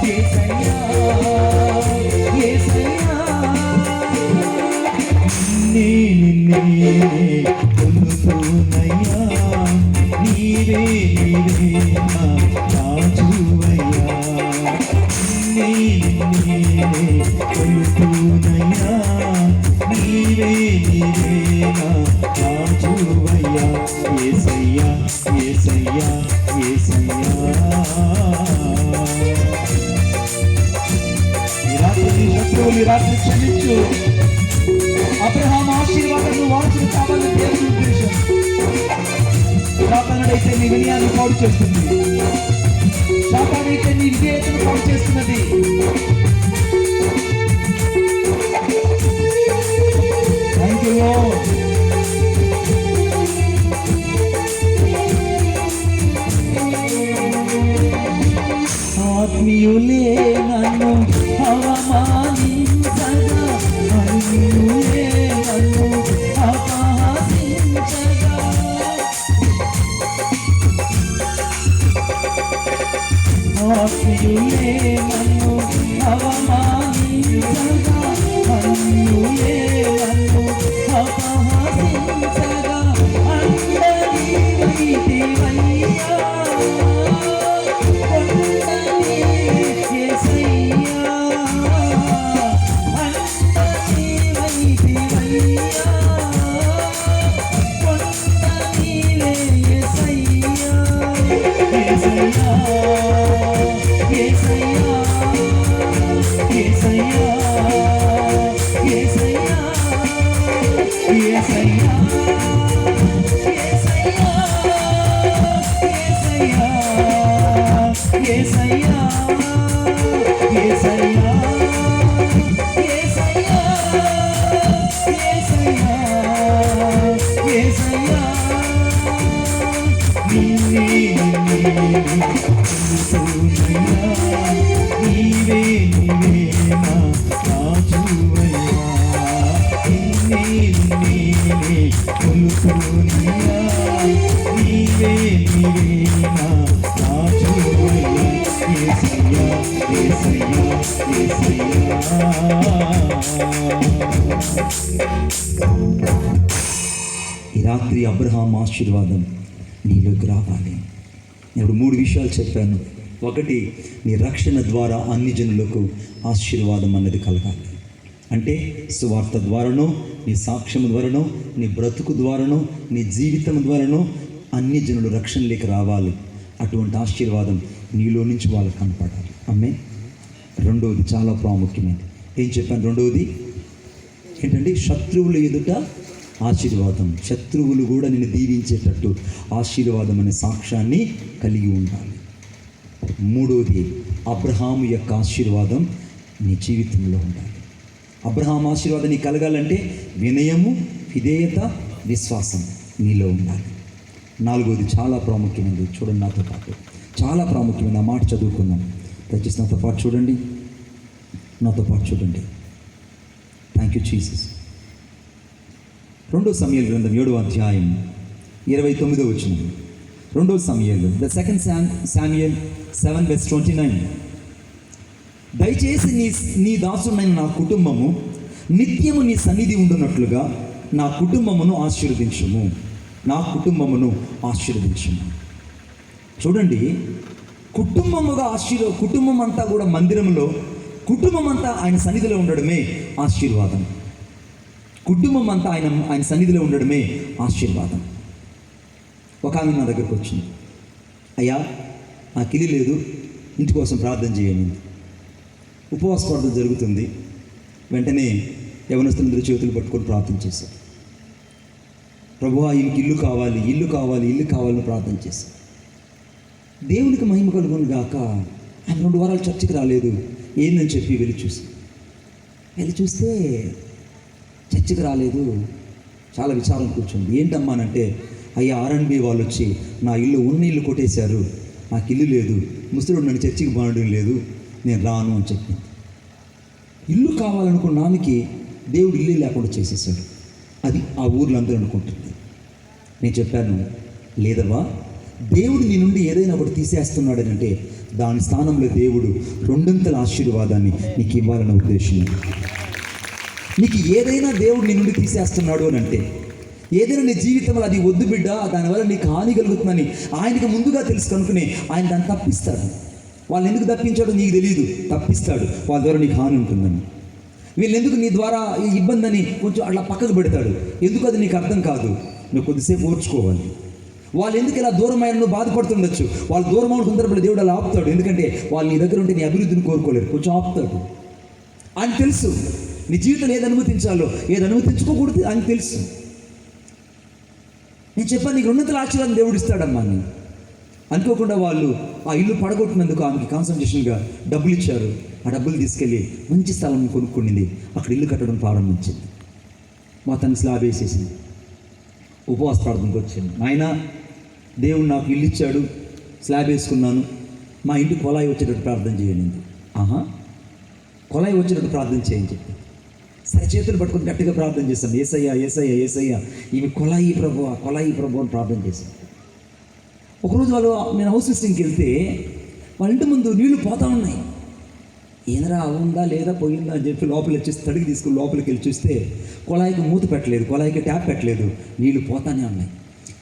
యేసయ్యా, యేసయ్యా, నిన్నే కొలుతున్నయ్యా, నీవే నా రాజువయ్యా, నిన్నే కొలుతున్నయ్యా, నీవే నా రాజువయ్యా, యేసయ్యా, యేసయ్యా, యేసయ్యా. ఈ రాత్రి క్షమించు. అబ్రహాము ఆశీర్వాదాన్ని వారసులు కావాలని దేవుని ఉద్దేశం. శాతానుడైతే నీ వినయాన్ని పాడు చేస్తుంది, శాతానైతే నీ విధేయతను పాడు చేస్తున్నది. Thank you lord. ఆత్మీయులే నన్ను అవమానించగా, అన్యులే నన్ను అపహసించగా, ఆత్మీయులే నన్ను అవమానించగా, అన్యులే నన్ను అపహసించగా, అందరి వైదివయ్యా, ఈ రాత్రి అబ్రహాం ఆశీర్వాదం నీలోకి రావాలి. నేను 3 విషయాలు చెప్పాను. ఒకటి, నీ రక్షణ ద్వారా అన్ని జనులకు ఆశీర్వాదం అన్నది కలగాలి. అంటే సువార్త ద్వారానో, నీ సాక్ష్యం ద్వారానో, నీ బ్రతుకు ద్వారానో, నీ జీవితం ద్వారానో అన్ని జనులు రక్షణలోకి రావాలి. అటువంటి ఆశీర్వాదం నీలో నుంచి వాళ్ళకి కనపడాలి. ఆమేన్. రెండవది చాలా ప్రాముఖ్యమైనది. ఏం చెప్పాను? రెండవది ఏంటంటే శత్రువుల ఎదుట ఆశీర్వాదం. శత్రువులు కూడా నిన్ను దీవించేటట్టు ఆశీర్వాదం అనే సాక్ష్యాన్ని కలిగి ఉండాలి. మూడవది, అబ్రహాము యొక్క ఆశీర్వాదం నీ జీవితంలో ఉండాలి. అబ్రహాం ఆశీర్వాదం నీకు కలగాలంటే వినయము, విధేయత, విశ్వాసం నీలో ఉండాలి. నాలుగవది చాలా ప్రాముఖ్యమైనది. చూడండి నాతో పాటు, చాలా ప్రాముఖ్యమైన ఆ మాట చదువుకుందాం. దయచేసి నాతో పాటు చూడండి, నాతో పాటు చూడండి. Thank you Jesus. 2 సమూయేలు గ్రంథం 7వ అధ్యాయం 29వ వచనం. 2 సమూయేలు, ద సెకండ్ శామ్యూయల్ 7:29. దయచేసి నీ దాసుడైన నా కుటుంబము నిత్యము నీ సన్నిధి ఉండునట్లుగా నా కుటుంబమును ఆశీర్వదించుము, నా కుటుంబమును ఆశీర్వదించుము. చూడండి, కుటుంబం అంతా కూడా మందిరంలో, కుటుంబం అంతా ఆయన సన్నిధిలో ఉండడమే ఆశీర్వాదం. కుటుంబం అంతా ఆయన సన్నిధిలో ఉండడమే ఆశీర్వాదం. ఒక ఆమె నా దగ్గరకు వచ్చింది. అయ్యా, నాకు ఇల్లు లేదు, ఇంటి కోసం ప్రార్థన చేయండి. ఉపవాస ప్రార్థన జరుగుతుంది. వెంటనే యవనస్తులందరూ చేతులు పట్టుకొని ప్రార్థన చేశారు. ప్రభువా, ఈయనకి ఇల్లు కావాలి, ఇల్లు కావాలి, ఇల్లు కావాలని ప్రార్థన చేశారు. దేవునికి మహిమ కలుగును గాక. ఆయన 2 వారాలు చర్చికి రాలేదు. ఏందని చెప్పి వెళ్ళి చూస్తే చర్చికి రాలేదు. చాలా విచారం కూర్చుంది. ఏంటమ్మానంటే, అయ్యా, R&B వాళ్ళు వచ్చి నా ఉన్న ఇల్లు కొట్టేశారు, నాకు ఇల్లు లేదు, ముసలుడు నన్ను చర్చికి బాగడం లేదు, నేను రాను అని చెప్పింది. ఇల్లు కావాలనుకున్న ఆమెకి దేవుడు ఇల్లు లేకుండా చేసేసాడు. అది ఆ ఊర్లో అందరూ అనుకుంటుంది. నేను చెప్పాను, లేదవ్వా, దేవుడు నీ నుండి ఏదైనా ఒకటి తీసేస్తున్నాడు అంటే దాని స్థానంలో దేవుడు 2 ఆశీర్వాదాన్ని నీకు ఇవ్వాలన్న ఉద్దేశం. నీకు ఏదైనా దేవుడు నీ నుండి తీసేస్తున్నాడు అని అంటే, ఏదైనా నీ జీవితంలో అది వద్దు బిడ్డ, దానివల్ల నీకు హాని కలుగుతుందని ఆయనకు ముందుగా తెలుసు కనుకునే ఆయన దాన్ని తప్పిస్తాడు. వాళ్ళు ఎందుకు తప్పించాడో నీకు తెలియదు, తప్పిస్తాడు. వాళ్ళ ద్వారా నీకు హాని ఉంటుందని. వీళ్ళు ఎందుకు నీ ద్వారా ఇబ్బంది అని కొంచెం అట్లా పక్కకు పెడతాడు. ఎందుకు అది నీకు అర్థం కాదు, నువ్వు కొద్దిసేపు ఓర్చుకోవాలి. వాళ్ళు ఎందుకు ఇలా దూరం అయినా నువ్వు బాధపడుతుండొచ్చు. వాళ్ళు దూరం అవుతున్న సందర్భంలో దేవుడు అలా ఆపుతాడు. ఎందుకంటే వాళ్ళు నీ దగ్గర ఉంటే నీ అభివృద్ధిని కోరుకోలేరు, కొంచెం ఆపుతాడు. ఆయన తెలుసు నీ జీవితంలో ఏది అనుమతించాలో, ఏది అనుమతించుకోకూడదు ఆయన తెలుసు. నేను చెప్పాను, నీకు 2 ఆశీర్వాదం దేవుడు ఇస్తాడమ్మా అని. అనుకోకుండా వాళ్ళు ఆ ఇల్లు పడగొట్టినందుకు ఆమెకి కాన్సన్ట్రేషన్గా డబ్బులు ఇచ్చారు. ఆ డబ్బులు తీసుకెళ్ళి మంచి స్థలం కొనుక్కుంది. అక్కడ ఇల్లు కట్టడం ప్రారంభించింది. మా తన స్లాబ్ వేసేసింది. ఉపవాస ప్రార్థనకు వచ్చింది. నాయన, దేవుడు నాకు ఇల్లు ఇచ్చాడు, స్లాబ్ వేసుకున్నాను, మా ఇంటి కొలాయి వచ్చేటట్టు ప్రార్థన చేయండి. కొలాయి వచ్చేటట్టు ప్రార్థన చేయని చెప్పి సరే చేతులు పట్టుకొని గట్టిగా ప్రార్థన చేస్తాను. ఏసయ్యా, ఏసయ్యా, ఏసయ్యా, ఈమె కొలాయి ప్రభు అని ప్రార్థన చేశాను. ఒకరోజు నేను హౌస్ విజిటింగ్కి వెళ్తే వాళ్ళ ఇంటి ముందు నీళ్లు పోతా ఉన్నాయి. ఏదరా ఉందా లేదా పోయిందా అని చెప్పి లోపలికి వచ్చేసి తడికి తీసుకుని లోపలికి వెళ్ళి చూస్తే కొళాయికి మూత పెట్టలేదు, కొళాయికి ట్యాప్ పెట్టలేదు, నీళ్లు పోతానే ఉన్నాయి.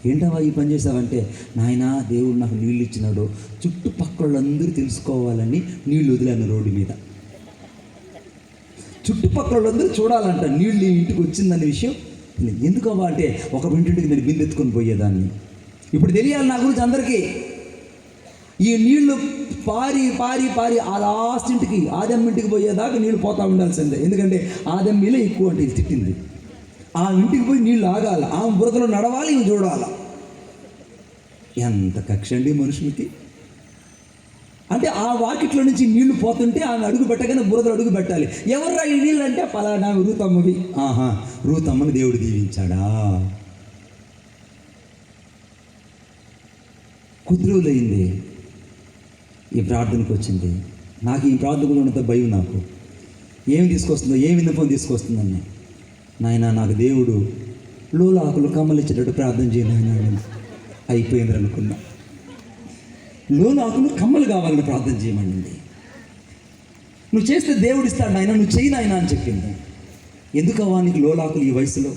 ఏంటవా ఈ పని చేసావంటే, నాయన, దేవుడు నాకు నీళ్ళు ఇచ్చినాడు, చుట్టుపక్కలందరూ తెలుసుకోవాలని నీళ్లు వదిలాను రోడ్డు మీద. చుట్టుపక్కలందరూ చూడాలంట నీళ్ళు ఇంటికి వచ్చిందనే విషయం. ఎందుకవ్వా అంటే, ఒక ఇంటికి నేను బిందె ఎత్తుకొని పోయేదాన్ని. ఇప్పుడు తెలియాలి నా గురించి అందరికీ. ఈ నీళ్లు పారి పారి పారి ఆ లాస్ట్ ఇంటికి, ఆదెమ్మ ఇంటికి పోయేదాకా నీళ్ళు పోతా ఉండాల్సిందే. ఎందుకంటే ఆదెమ్మలే ఎక్కువ అంటే తిట్టింది. ఆ ఇంటికి పోయి నీళ్ళు ఆగాల, ఆ బురదలో నడవాలి, ఇవి చూడాల. ఎంత కక్ష అండి మనుషులకి. అంటే ఆ వాకిట్లో నుంచి నీళ్లు పోతుంటే ఆమె అడుగు పెట్టగానే బురదలు అడుగు పెట్టాలి. ఎవర్రా ఈ నీళ్ళు అంటే, పలానా రూతమ్మవి. రూతమ్మని దేవుడు దీవించాడా? కొద్ది రోజులైంది, ఈ ప్రార్థనకు వచ్చింది. నాకు ఈ ప్రార్థన కూడా ఉన్నంత భయం. నాకు ఏమి తీసుకొస్తుందో, ఏ విన్నపం తీసుకొస్తుందని. నాయన, నాకు దేవుడు లోలాకులు కమ్మలు ఇచ్చేటట్టు ప్రార్థన చేయను. అయిపోయింది అనుకున్నా. లోలాకులు కమ్మలు కావాలని ప్రార్థన చేయమండి. నువ్వు చేస్తే దేవుడు ఇస్తాడు నాయన, నువ్వు చెయ్యి నాయన అని చెప్పింది. ఎందుకవ్వా నీకు లోలాకులు ఈ వయసులో?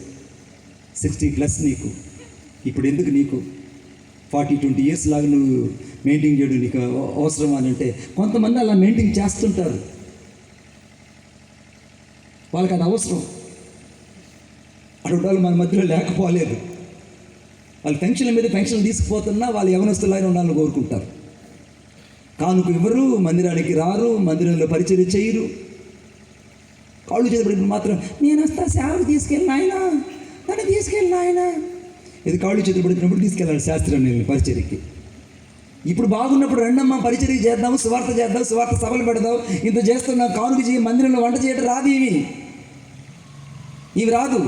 60+ నీకు ఇప్పుడు ఎందుకు? నీకు 40-20 years లాగా నువ్వు మెయింటైన్ చేయడం నీకు అవసరమా అని అంటే, కొంతమంది అలా మెయింటైన్ చేస్తుంటారు, వాళ్ళకి అది అవసరం. అటువంటి వాళ్ళు మన మధ్యలో లేకపోలేదు. వాళ్ళు పెన్షన్ల మీద పెన్షన్ తీసుకుపోతున్నా వాళ్ళు యవనస్తులాగా ఉండాలని కోరుకుంటారు. కానుక ఇవ్వరు, మందిరానికి రారు, మందిరంలో పరిచర్య చేయరు. కాళ్ళు చేతపడినప్పుడు మాత్రం నేను వస్తా, సేవకు తీసుకెళ్ళిన ఆయన, నన్ను తీసుకెళ్ళిన ఆయన. ఇది కాళ్ళు చేతులు పడుతున్నప్పుడు తీసుకెళ్ళాలి శాస్త్రం పరిచర్యకి. ఇప్పుడు బాగున్నప్పుడు రెండమ్మ పరిచర్య చేద్దాము, సువార్త చేద్దాం, సువార్త సభలు పెడదాం, ఇంత చేస్తున్నాం, కానుక చేయి, మందిరంలో వంట చేయడం రాదు. ఇవి రాదు.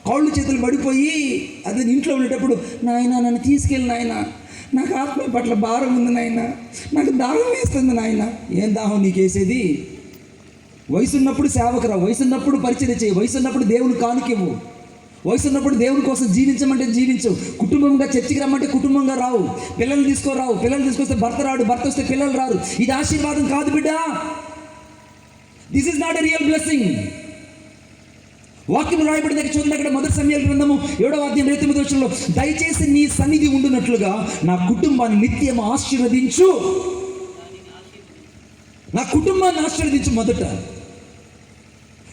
కాళ్ళు చేతులు పడిపోయి అదే ఇంట్లో ఉండేటప్పుడు, నాయన నన్ను తీసుకెళ్ళి నాయన, నాకు ఆత్మ పట్ల భారం ఉంది నాయన, నాకు దాహం వేస్తుంది నాయన. ఏం దాహం నీకు వేసేది? వయసున్నప్పుడు సేవకురా, వయసున్నప్పుడు పరిచర్య చేయి, వయసున్నప్పుడు దేవుని కానుకివ్వు, వయసున్నప్పుడు దేవుని కోసం జీవించమంటే జీవించు. కుటుంబంగా చర్చికి రమ్మంటే కుటుంబంగా రావు. పిల్లలు తీసుకోరావు, పిల్లలు తీసుకొస్తే భర్త రాడు, భర్త వస్తే పిల్లలు రారు. ఇది ఆశీర్వాదం కాదు బిడ్డ. This is not a real blessing. వాక్యం రాయబడిన చూడండి, అక్కడ 1 సమూయేలు గ్రంథము 7వ అధ్యాయం 29వ వచనంలో, దయచేసి నీ సన్నిధి ఉండునట్లుగా నా కుటుంబాన్ని నిత్యం ఆశీర్వదించు. నా కుటుంబాన్ని ఆశీర్వదించు. మొదట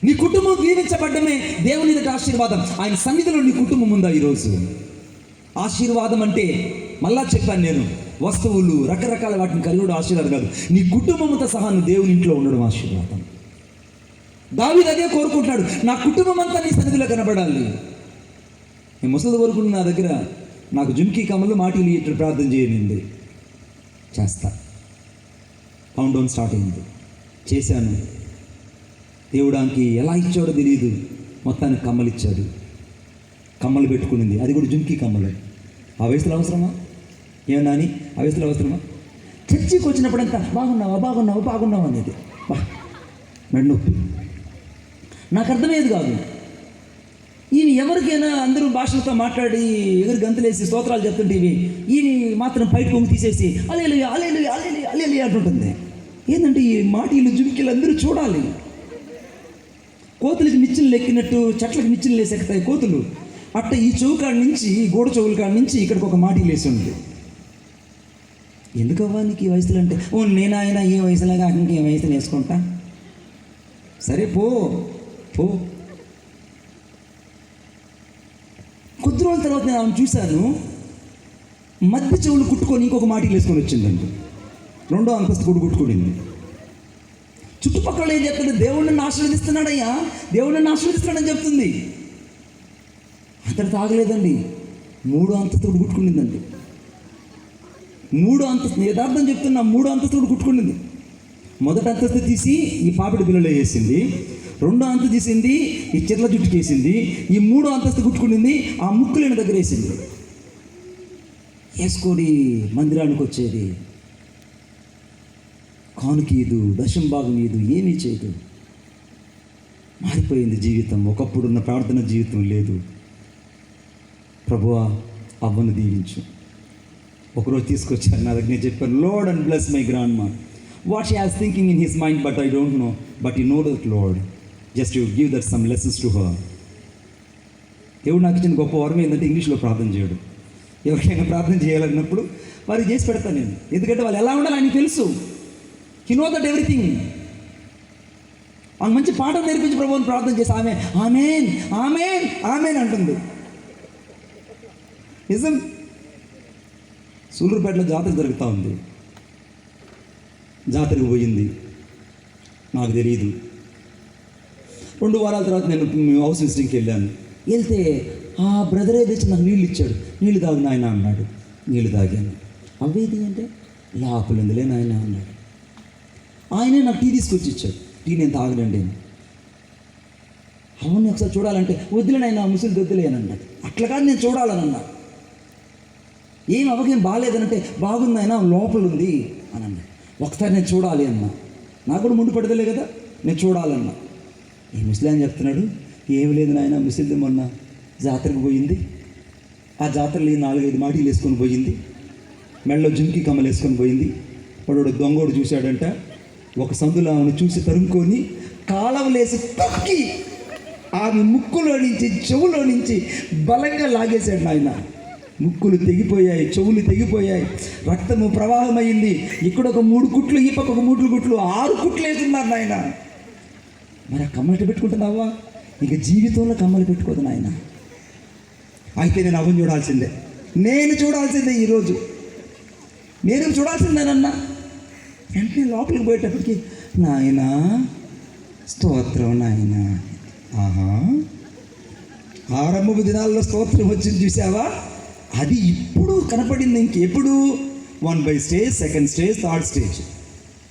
నీ కుటుంబం దీవించబడ్డమే దేవుని ఎదుట ఆశీర్వాదం. ఆయన సన్నిధిలో నీ కుటుంబం ఉందా ఈరోజు? ఆశీర్వాదం అంటే మళ్ళా చెప్పాను నేను, వస్తువులు రకరకాల వాటిని కలిగి ఆశీర్వాదం కాదు. నీ కుటుంబంతో సహా నువ్వు దేవుని ఇంట్లో ఉండడం ఆశీర్వాదం. దావీదు అదే కోరుకుంటున్నాడు, నా కుటుంబం అంతా నీ సన్నిధిలో కనబడాలి. నేను ముసలి కోరుకుంటున్న నా దగ్గర నాకు జుంకీ కమ్మలు మాటిలు ఇట్లా ప్రార్థన చేయనింది, చేస్తా. కౌంట్ డౌన్ స్టార్ట్ అయింది, చేశాను. దేవుడానికి ఎలా ఇచ్చాడో తెలియదు, మొత్తానికి కమ్మలు ఇచ్చాడు. కమ్మలు పెట్టుకునింది, అది కూడా జుంకీ కమ్మలు. ఆ వయసులో అవసరమా? ఏమన్నా అని ఆ వయసులో అవసరమా? చర్చికి వచ్చినప్పుడంతా బాగున్నావా బాగున్నావా బాగున్నావా అనేది మెడనొప్పి. నాకు అర్థమయ్యేది కాదు. ఇవి ఎవరికైనా అందరూ భాషలతో మాట్లాడి ఎగురు గంతులేసి స్తోత్రాలు చెప్తుంటే ఇవి మాత్రం పైకి పొంగి తీసేసి అలేలుయా అలేలుయా అలేలుయా అలేలుయా అంటుంటుంది. ఏంటంటే ఈ మాటీలు జుంకీలు అందరూ చూడాలి. కోతులకి నిచ్చెనలు ఎక్కినట్టు చెట్లకి నిచ్చెనలు వేసి ఎక్కుతాయి కోతులు. అట్ట ఈ చెవు కాడి నుంచి, ఈ గోడ చెవుల కాడి నుంచి ఇక్కడికి ఒక మాటీలు వేసి ఉంది. ఎందుకవ్వా నీకు ఈ వయసులో అంటే, నేను ఆయన ఏ వయసులాగా ఇంకే వయసులో వేసుకుంటా. సరే పో పో. కొద్ది రోజుల తర్వాత నేను ఆమెను చూశాను, మధ్య చెవులు కుట్టుకొని ఇంకొక మాటీలు వేసుకొని వచ్చిందండి. 2వ అంతస్తు కూడా కుట్టుకునింది. చుట్టుపక్కల ఏం చెప్తుంది? దేవుడిని ఆశీర్వదిస్తున్నాడయ్యా, దేవుడిని ఆశీర్వదిస్తున్నాడని చెప్తుంది. అంతటి తాగలేదండి, 3వ అంతస్తు కూడా కుట్టుకునిందండి. 3వ అంతస్తు, యథార్థం చెప్తున్నా, 3వ అంతస్తు కూడా కుట్టుకునింది. మొదటి అంతస్తు తీసి ఈ పాపిడి బిల్లలో వేసింది, 2వ అంతస్తు తీసింది ఈ చెట్ల జుట్టుకి వేసింది, ఈ 3వ అంతస్తు కుట్టుకునింది ఆ ముక్కులేని దగ్గర వేసింది. వేసుకొని మందిరానికి వచ్చేది, కానుకీదు, దశం భాగం ఈదు, ఏమీ చేయదు. మారిపోయింది జీవితం. ఒకప్పుడున్న ప్రార్థన జీవితం లేదు. ప్రభువా అవ్వను దీవించు. ఒకరోజు తీసుకొచ్చాను నా దగ్గర, నేను చెప్పాను, lord and bless my grandma. What she has thinking in his mind, but I don't know, but you know that lord, just you give that some lessons to her. దేవుడు నాకు ఇచ్చిన గొప్ప వరం ఏంటంటే ఇంగ్లీష్లో ప్రార్థన చేయడం. ఎవరికైనా ప్రార్థన చేయాలన్నప్పుడు వారికి చేసి పెడతాను నేను, ఎందుకంటే వాళ్ళు ఎలా ఉండాలి ఆయనకు తెలుసు. He know that everything. మంచి పాఠం నేర్పించి ప్రభువుని ప్రార్థన చేసి ఆమె ఆమేన్ ఆమేన్ ఆమేన్ అంటుంది. నిజం. సూళ్ళూరుపేటలో జాతర జరుగుతూ ఉంది. జాతరకు పోయింది, నాకు తెలియదు. 2 వారాల తర్వాత నేను హౌస్ విజిటింగ్కి వెళ్ళాను. వెళ్తే ఆ బ్రదరే తెచ్చి నాకు నీళ్ళు ఇచ్చాడు. నీళ్ళు తాగు నాయన అన్నాడు. నీళ్ళు తాగాను. అవేది అంటే లోపలిందిలే నాయన అన్నాడు. ఆయనే నాకు టీ తీసుకొచ్చి ఇచ్చాడు. టీ నేను తాగనండి. అవును ఒకసారి చూడాలంటే వద్దులేనైనా ముసలి వద్దులే అని అన్నాడు. అట్లా కాదు, నేను చూడాలని అన్నా. ఏం అవకేం బాగాలేదనంటే బాగుందైనా లోపల ఉంది అని అన్నాడు. ఒకసారి నేను చూడాలి అన్నా. నాకు కూడా ముందు పడదలే కదా, నేను చూడాలన్నా. ఈ ముసలి అని చెప్తున్నాడు, ఏమి లేదు నాయన, ముసలిది మొన్న జాతరకు పోయింది. ఆ జాతరలో 4-5 మాటీలు వేసుకొని పోయింది, మెడలో జుంకి కమ్మలు వేసుకొని పోయింది. వాడు దొంగోడు చూశాడంట, ఒక సందులో ఆమెను చూసి తరుముకొని కాలవలేసి తొక్కి ఆమె ముక్కులో నుంచి చెవులో నుంచి బలంగా లాగేశాడు నాయన. ముక్కులు తెగిపోయాయి, చెవులు తెగిపోయాయి, రక్తము ప్రవాహమైంది. ఇక్కడ ఒక 3 కుట్లు, ఈ పక్క ఒక 3 కుట్లు, 6 కుట్లు వేస్తున్నారు నాయన. మరి ఆ కమ్మలు పెట్టుకుంటున్నావా? ఇక జీవితంలో కమ్మలు పెట్టుకోదు నాయన. అయితే నేను అవన్నీ చూడాల్సిందే, నేను చూడాల్సిందే, ఈరోజు నేను చూడాల్సిందేనన్నా. వెంటనే లోపలికి పోయేటప్పటికి నాయన స్తోత్రం నాయన. ఆహా, ఆరంభపు దినాల్లో స్తోత్రం వచ్చింది చూసావా? అది ఇప్పుడు కనపడింది. ఇంకెప్పుడు 1 స్టేజ్, 2nd స్టేజ్,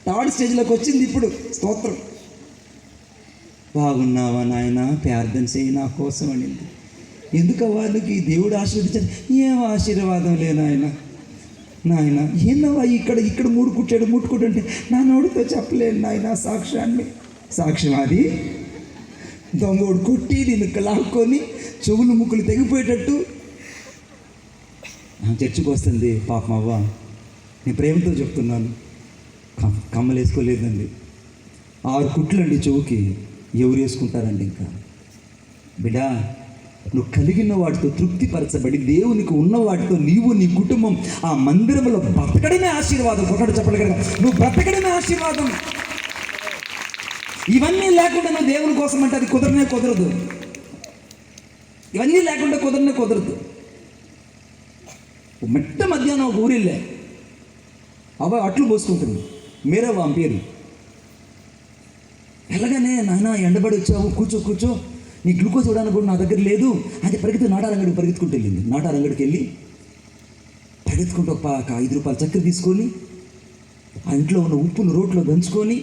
3rd స్టేజ్లోకి వచ్చింది ఇప్పుడు స్తోత్రం. బాగున్నావా నాయన, ప్రార్థన చేయి నా కోసం అనింది. ఎందుకు వాళ్ళకి దేవుడు ఆశీర్వదించాడు? ఏం ఆశీర్వాదం లే నాయన. నాయన ఏందవ్వా ఇక్కడ 3 కుట్టాడు, ముట్టుకుంటుంటే నా నోటితో చెప్పలేను నాయన సాక్ష్యం. అది దొంగోడు కొట్టి నిన్ను లాక్కొని చెవులు ముక్కులు తెగిపోయేటట్టు చర్చికి వస్తుంది. పాపం అవ్వ, నేను ప్రేమతో చెప్తున్నాను, కమ్మలు వేసుకోలేదండి. 6 కుట్లండి చెవుకి. ఎవరు వేసుకుంటారండి? ఇంకా బిడ్డా, నువ్వు కలిగిన వాటితో తృప్తిపరచబడి దేవునికి ఉన్న వాటితో నీవు నీ కుటుంబం ఆ మందిరంలో బ్రతకడమే ఆశీర్వాదం. ఒకటి చెప్పగలగా, నువ్వు బ్రతకడమే ఆశీర్వాదం. ఇవన్నీ లేకుండా నువ్వు దేవుని కోసం అంటే అది కుదరదు. ఇవన్నీ లేకుండా కుదరదు. మెట్ట మధ్యాహ్నం ఒక ఊరిల్లే అవ అట్లు పోసుకుంటుంది, మేరవ్వ పేరు. ఎలాగనే నాయన ఎండబడి వచ్చావు, కూర్చో, నీ గ్లూకోజ్ ఇవ్వడానికి కూడా నా దగ్గర లేదు. అది నాటారంగడికి పరిగెత్తుకుంటూ వెళ్ళింది. నాటారంగడికి వెళ్ళి పరిగెత్తుకుంటూ ఒక 5 రూపాయల చక్కెర తీసుకొని ఆ ఇంట్లో ఉన్న ఉప్పును రోట్లో దంచుకొని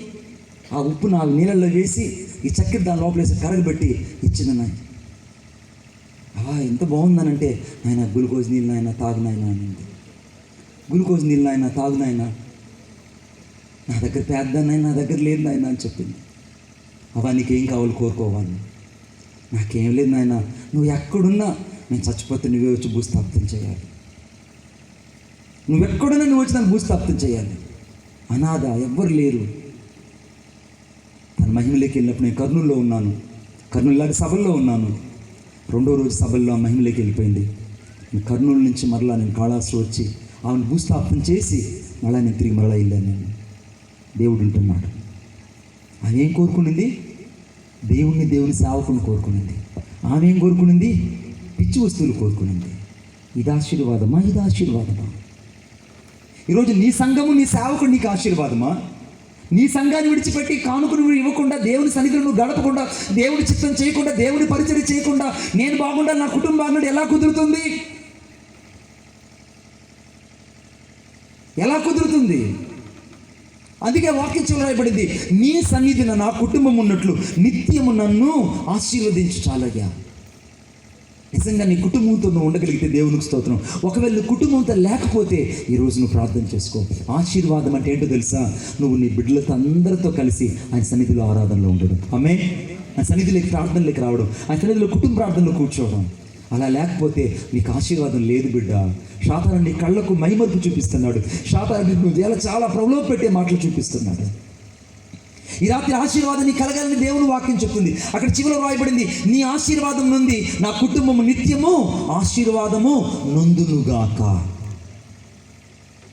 ఆ ఉప్పును ఆ నీళ్ళల్లో వేసి ఈ చక్కెర దాని లోపల వేసి కరగబెట్టి ఇచ్చింది. నాయన ఎంత బాగుందనంటే, ఆయన గ్లూకోజ్ నీళ్ళు నాయన తాగునాయన అనింది. గ్లూకోజ్ నీళ్ళు నాయన తాగునాయన, నా దగ్గర పేద్దానైనా నా దగ్గర లేదు నాయన అని చెప్పింది. నీకేం కావాలి కోరుకోవాలి? నాకేం లేదు నాయన, నువ్వు ఎక్కడున్నా నేను చచ్చిపోతే నువ్వే వచ్చి భూస్థాపితం చేయాలి. నువ్వు ఎక్కడున్నా నువ్వు వచ్చి నన్ను భూస్థాపితం చేయాలి. అనాథ, ఎవ్వరు లేరు. తన మహిమలోకి వెళ్ళినప్పుడు నేను కర్నూలులో ఉన్నాను. కర్నూలు సభల్లో ఉన్నాను. 2వ రోజు సభల్లో ఆ మహిమలోకి వెళ్ళిపోయింది. కర్నూలు నుంచి మరలా నేను కాళాసు వచ్చి ఆమెను భూస్థాపన చేసి మళ్ళీ నేను తిరిగి వెళ్ళాను. నేను దేవుడు ఉంటున్నాడు. ఆమె ఏం కోరుకునింది? దేవుని సేవకుని కోరుకునింది. ఆమె ఏం కోరుకునింది? పిచ్చి వస్తువులు కోరుకునింది. ఇది ఆశీర్వాదమా? ఈరోజు నీ సంఘము, నీ సేవకుడు నీకు ఆశీర్వాదమా? నీ సంఘాన్ని విడిచిపెట్టి కానుకను ఇవ్వకుండా, దేవుని సన్నిధిలో నువ్వు గడపకుండా, దేవుడి చిత్తం చేయకుండా, దేవుడి పరిచర్య చేయకుండా, నేను బాగుండా నా కుటుంబం బాగుండా ఎలా కుదురుతుంది? అందుకే వాక్యం రాయబడింది, నీ సన్నిధిన నా కుటుంబం ఉన్నట్లు నిత్యము నన్ను ఆశీర్వదించు చాలయ్యా. నిజంగా నీ కుటుంబంతో నువ్వు ఉండగలిగితే దేవునికి స్తోత్రం. ఒకవేళ నీ కుటుంబంతో లేకపోతే ఈరోజు నువ్వు ప్రార్థన చేసుకో. ఆశీర్వాదం అంటే ఏంటో తెలుసా? నువ్వు నీ బిడ్డలతో అందరితో కలిసి ఆయన సన్నిధిలో ఆరాధనలో ఉండడం. ఆమేన్. ఆయన సన్నిధిలోకి ప్రార్థనలోకి రావడం, ఆయన సన్నిధిలో కుటుంబ ప్రార్థనలో కూర్చోవడం. అలా లేకపోతే నీకు ఆశీర్వాదం లేదు బిడ్డ. సాతాను నీ కళ్ళకు మైమరుపు చూపిస్తున్నాడు. సాతాను నువ్వు చాలా ప్రలోభ పెట్టే మాటలు చూపిస్తున్నాడు. ఈ రాత్రి ఆశీర్వాదం నీ కలగాలని దేవుని వాక్యం చెప్తుంది. అక్కడ చివరిలో రాయబడింది, నీ ఆశీర్వాదం నుండి నా కుటుంబము నిత్యము ఆశీర్వాదము నొందునుగాక.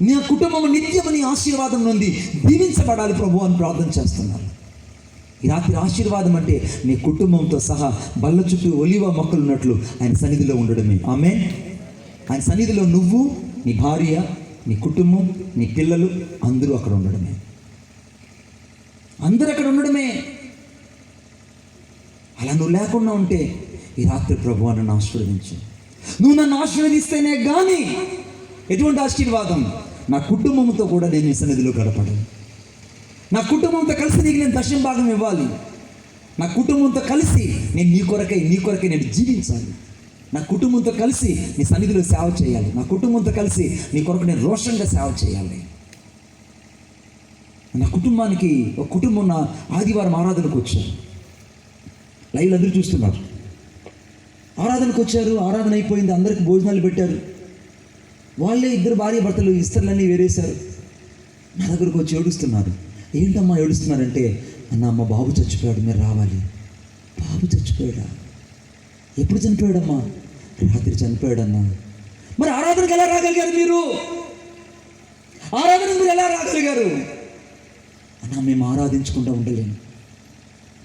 నీ కుటుంబము నిత్యము నీ ఆశీర్వాదం నుండి దీవించబడాలి ప్రభు అని ప్రార్థన చేస్తున్నారు. ఈ రాత్రి ఆశీర్వాదం అంటే నీ కుటుంబంతో సహా బల్ల చుట్టూ ఒలివ మొక్కలు ఉన్నట్లు ఆయన సన్నిధిలో ఉండడమే. ఆమేన్. ఆయన సన్నిధిలో నువ్వు, నీ భార్య, నీ కుటుంబం, నీ పిల్లలు అందరూ అక్కడ ఉండడమే. అలా నువ్వు లేకుండా ఉంటే ఈ రాత్రి ప్రభువా నన్ను ఆశీర్వదించు. నువ్వు నన్ను ఆశీర్వదిస్తేనే కానీ ఎటువంటి ఆశీర్వాదం? నా కుటుంబంతో కూడా నేను ఈ సన్నిధిలో గడపడం. నా కుటుంబంతో కలిసి నీకు నేను దశమ భాగం ఇవ్వాలి. నా కుటుంబంతో కలిసి నేను నీ కొరకై నేను జీవించాలి. నా కుటుంబంతో కలిసి నీ సన్నిధిలో సేవ చేయాలి. నా కుటుంబంతో కలిసి నీ కొరకు నేను రోషంగా సేవ చేయాలి. నా కుటుంబానికి ఒక కుటుంబం నా ఆదివారం ఆరాధనకు వచ్చారు. లైవ్లో అందరూ చూస్తున్నారు. ఆరాధనకు వచ్చారు. ఆరాధన అయిపోయింది. అందరికి భోజనాలు పెట్టారు. వాళ్ళే 2 భార్య భర్తలు ఇస్తర్లన్నీ వేరేశారు. నా దగ్గరకు వచ్చి ఏడుస్తున్నారు. ఏంటమ్మా ఏడుస్తున్నారంటే, అన్న మా బాబు చచ్చిపోయాడు, మీరు రావాలి. బాబు చచ్చిపోయాడా? ఎప్పుడు చనిపోయాడమ్మా? రాత్రి చనిపోయాడన్నా. మరి ఆరాధనకు ఎలా రాగలిగారు మీరు? ఆరాధనకు మీరు ఎలా రాగలిగారు? అన్నా మేము ఆరాధించకుండా ఉండలేము,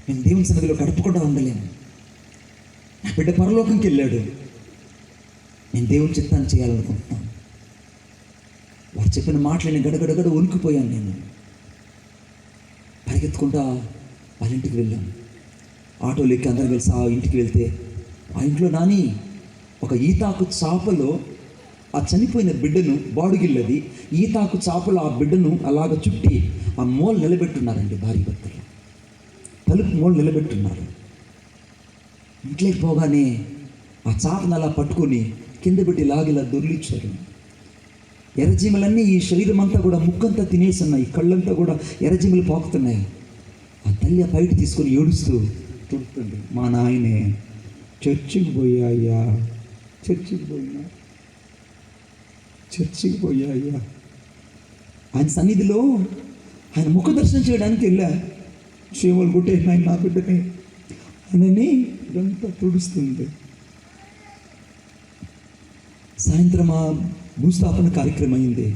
మేము దేవుని సన్నిధిలో గడపకుండా ఉండలేము. నా బిడ్డ పరలోకంకి వెళ్ళాడు, నేను దేవుని చిత్తాన్ని చేయాలనుకుంటున్నాను. వారు చెప్పిన మాటలని గడగడగడ వణికిపోయాను. నేను పరిగెత్తుకుంటా వాళ్ళ ఇంటికి వెళ్ళాను. ఆటోలు ఎక్కి అందరూ కలిసి ఆ ఇంటికి వెళ్తే, ఆ ఇంట్లో నాని ఒక ఈతాకు చాపలో ఆ చనిపోయిన బిడ్డను, బాడుగిల్లది ఈతాకు చాపలో ఆ బిడ్డను అలాగ చుట్టి ఆ మూల నిలబెట్టున్నారండి. భార్య భర్తలు తలుపు మూల నిలబెట్టున్నారు. ఇంట్లోకి పోగానే ఆ చాపను అలా పట్టుకొని కింద పెట్టి లాగిలా దొర్లిచ్చారు. ఎర్రజీమలన్నీ ఈ శరీరం అంతా కూడా ముక్కంతా తినేస్తున్నాయి, కళ్ళంతా కూడా ఎర్రజీమలు పాకుతున్నాయి. ఆ తల్లి బయట తీసుకొని ఏడుస్తూ చూస్తుంది, మా నాయనే చర్చికి పోయాయ్యా, చర్చికి పోయాయ్యా. ఆయన సన్నిధిలో ఆయన ముఖ దర్శనం చేయడానికి వెళ్ళా. చీమలు కొట్టేసినాయి నా బిడ్డని అని ఇదంతా తుడుస్తుంది. సాయంత్రం ఆ భూస్థాపన కార్యక్రమం అయింది.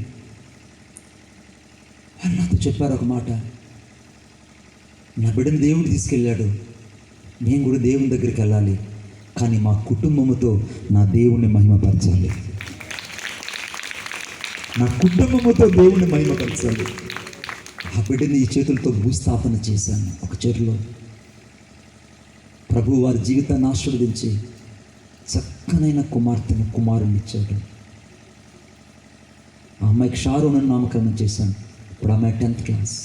వాళ్ళు నాతో చెప్పారు ఒక మాట, నా బిడ్డను దేవుడు తీసుకెళ్ళాడు, నేను కూడా దేవుని దగ్గరికి వెళ్ళాలి, కానీ మా కుటుంబంతో నా దేవుణ్ణి మహిమపరచాలి, నా కుటుంబంతో దేవుణ్ణి మహిమపరచాలి. ఆ బిడ్డని ఈ చేతులతో భూస్థాపన చేశాను ఒక చెరులో. ప్రభు వారి జీవితాన్ని ఆశీర్వదించి చక్కనైన కుమారుని ఇచ్చాడు. ఆ అమ్మాయికి షారోన్ అని నామకరణం చేశాను. ఇప్పుడు అమ్మాయి 10th క్లాస్.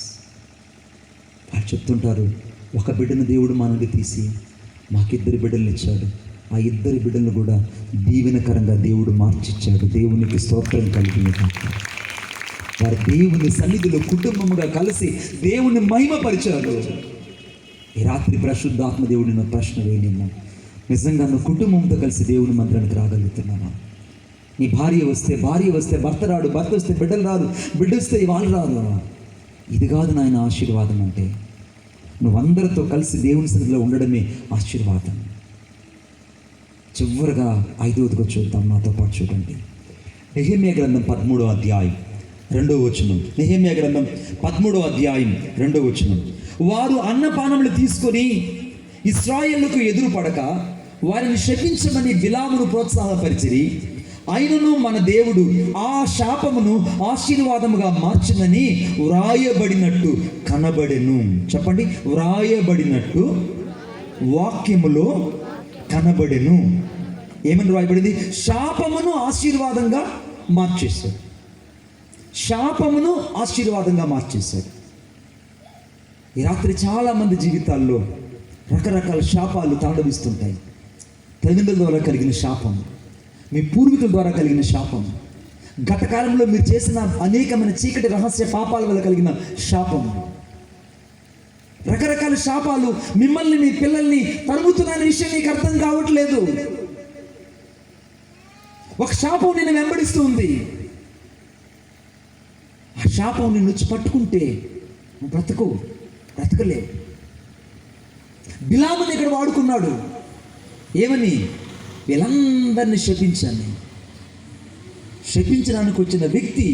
వాళ్ళు చెప్తుంటారు, ఒక బిడ్డను దేవుడు మా నుండి తీసి మాకిద్దరు బిడ్డలను ఇచ్చాడు, ఆ ఇద్దరి బిడ్డలను కూడా దీవెనకరంగా దేవుడు మార్చిచ్చాడు. దేవునికి స్తోత్రం కలిగిన వారు దేవుని సన్నిధిలో కుటుంబముగా కలిసి దేవుని మహిమపరిచారు. ఈ రాత్రి పరిశుద్ధాత్మ దేవుడిని నా ప్రశ్న వేయలేము, నిజంగా నువ్వు కుటుంబంతో కలిసి దేవుని మందిరానికి రాగలుగుతున్నావా? నీ భార్య వస్తే భర్త రాడు, భర్త వస్తే బిడ్డలు రాదు, బిడ్డ వస్తే వాళ్ళు రాదు. ఇది కాదు నాయన ఆశీర్వాదం అంటే. నువ్వందరితో కలిసి దేవుని సన్నిధిలో ఉండడమే ఆశీర్వాదం. చివరిగా 5వదిగా చూద్దాం, నాతో పాటు చూడండి. నెహెమ్యా గ్రంథం 13వ అధ్యాయం 2వ వచనం. నెహెమ్యా గ్రంథం 13వ అధ్యాయం 2వ వచనం. వారు అన్నపానములు తీసుకొని ఇశ్రాయేలుకు ఎదురు పడక వారిని శపించమని బిలామును ప్రోత్సాహపరిచిరి. అయినను మన దేవుడు ఆ శాపమును ఆశీర్వాదముగా మార్చునని వ్రాయబడినట్టు కనబడెను. చెప్పండి, వ్రాయబడినట్టు వాక్యములో కనబడెను. ఏమని వ్రాయబడింది? శాపమును ఆశీర్వాదంగా మార్చేశాడు. శాపమును ఆశీర్వాదంగా మార్చేశాడు. ఈ రాత్రి చాలామంది జీవితాల్లో రకరకాల శాపాలు తాండవిస్తుంటాయి. తల్లిదండ్రుల ద్వారా కలిగిన శాపం, మీ పూర్వీకుల ద్వారా కలిగిన శాపం, గతకాలంలో మీరు చేసిన అనేకమైన చీకటి రహస్య పాపాల వల్ల కలిగిన శాపం, రకరకాల శాపాలు మిమ్మల్ని, మీ పిల్లల్ని తరుముతున్న విషయం నీకు అర్థం కావట్లేదు. ఒక శాపం నిన్ను వెంబడిస్తూ ఉంది. ఆ శాపం నిన్ను వచ్చి పట్టుకుంటే నువ్వు బ్రతకలేవు. బిలాముని ఇక్కడ వాడుకున్నాడు. ఏమని? వీళ్ళందరినీ శపించడానికి వచ్చిన వ్యక్తి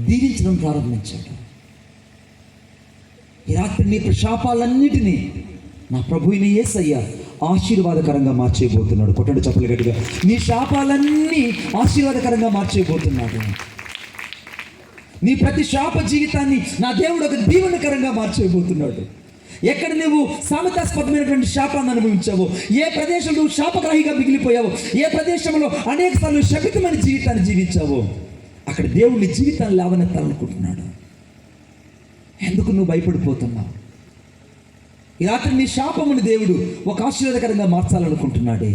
దీవించడం ప్రారంభించాడు. ఈ రాత్రి నీ శాపాలన్నిటినీ నా ప్రభువుని యేసయ్య ఆశీర్వాదకరంగా మార్చేయబోతున్నాడు. కొట్టండి చప్పలు గట్టిగా. నీ శాపాలన్నీ ఆశీర్వాదకరంగా మార్చేయబోతున్నాడు. నీ ప్రతి శాప జీవితాన్ని నా దేవుడు ఒక దీవెనకరంగా మార్చేయబోతున్నాడు. ఎక్కడ నువ్వు సామెతాస్పదమైనటువంటి శాపాన్ని అనుభవించావో, ఏ ప్రదేశంలో నువ్వు శాపగ్రాహిగా మిగిలిపోయావో, ఏ ప్రదేశంలో అనేక సార్లు శపితమైన జీవితాన్ని జీవించావో, అక్కడ దేవుడిని జీవితాన్ని లేవనెత్తాలనుకుంటున్నాడు. ఎందుకు నువ్వు భయపడిపోతున్నావు? ఈ రాత్రి నీ శాపముని దేవుడు ఒక ఆశీర్వాదకరంగా మార్చాలనుకుంటున్నాడే.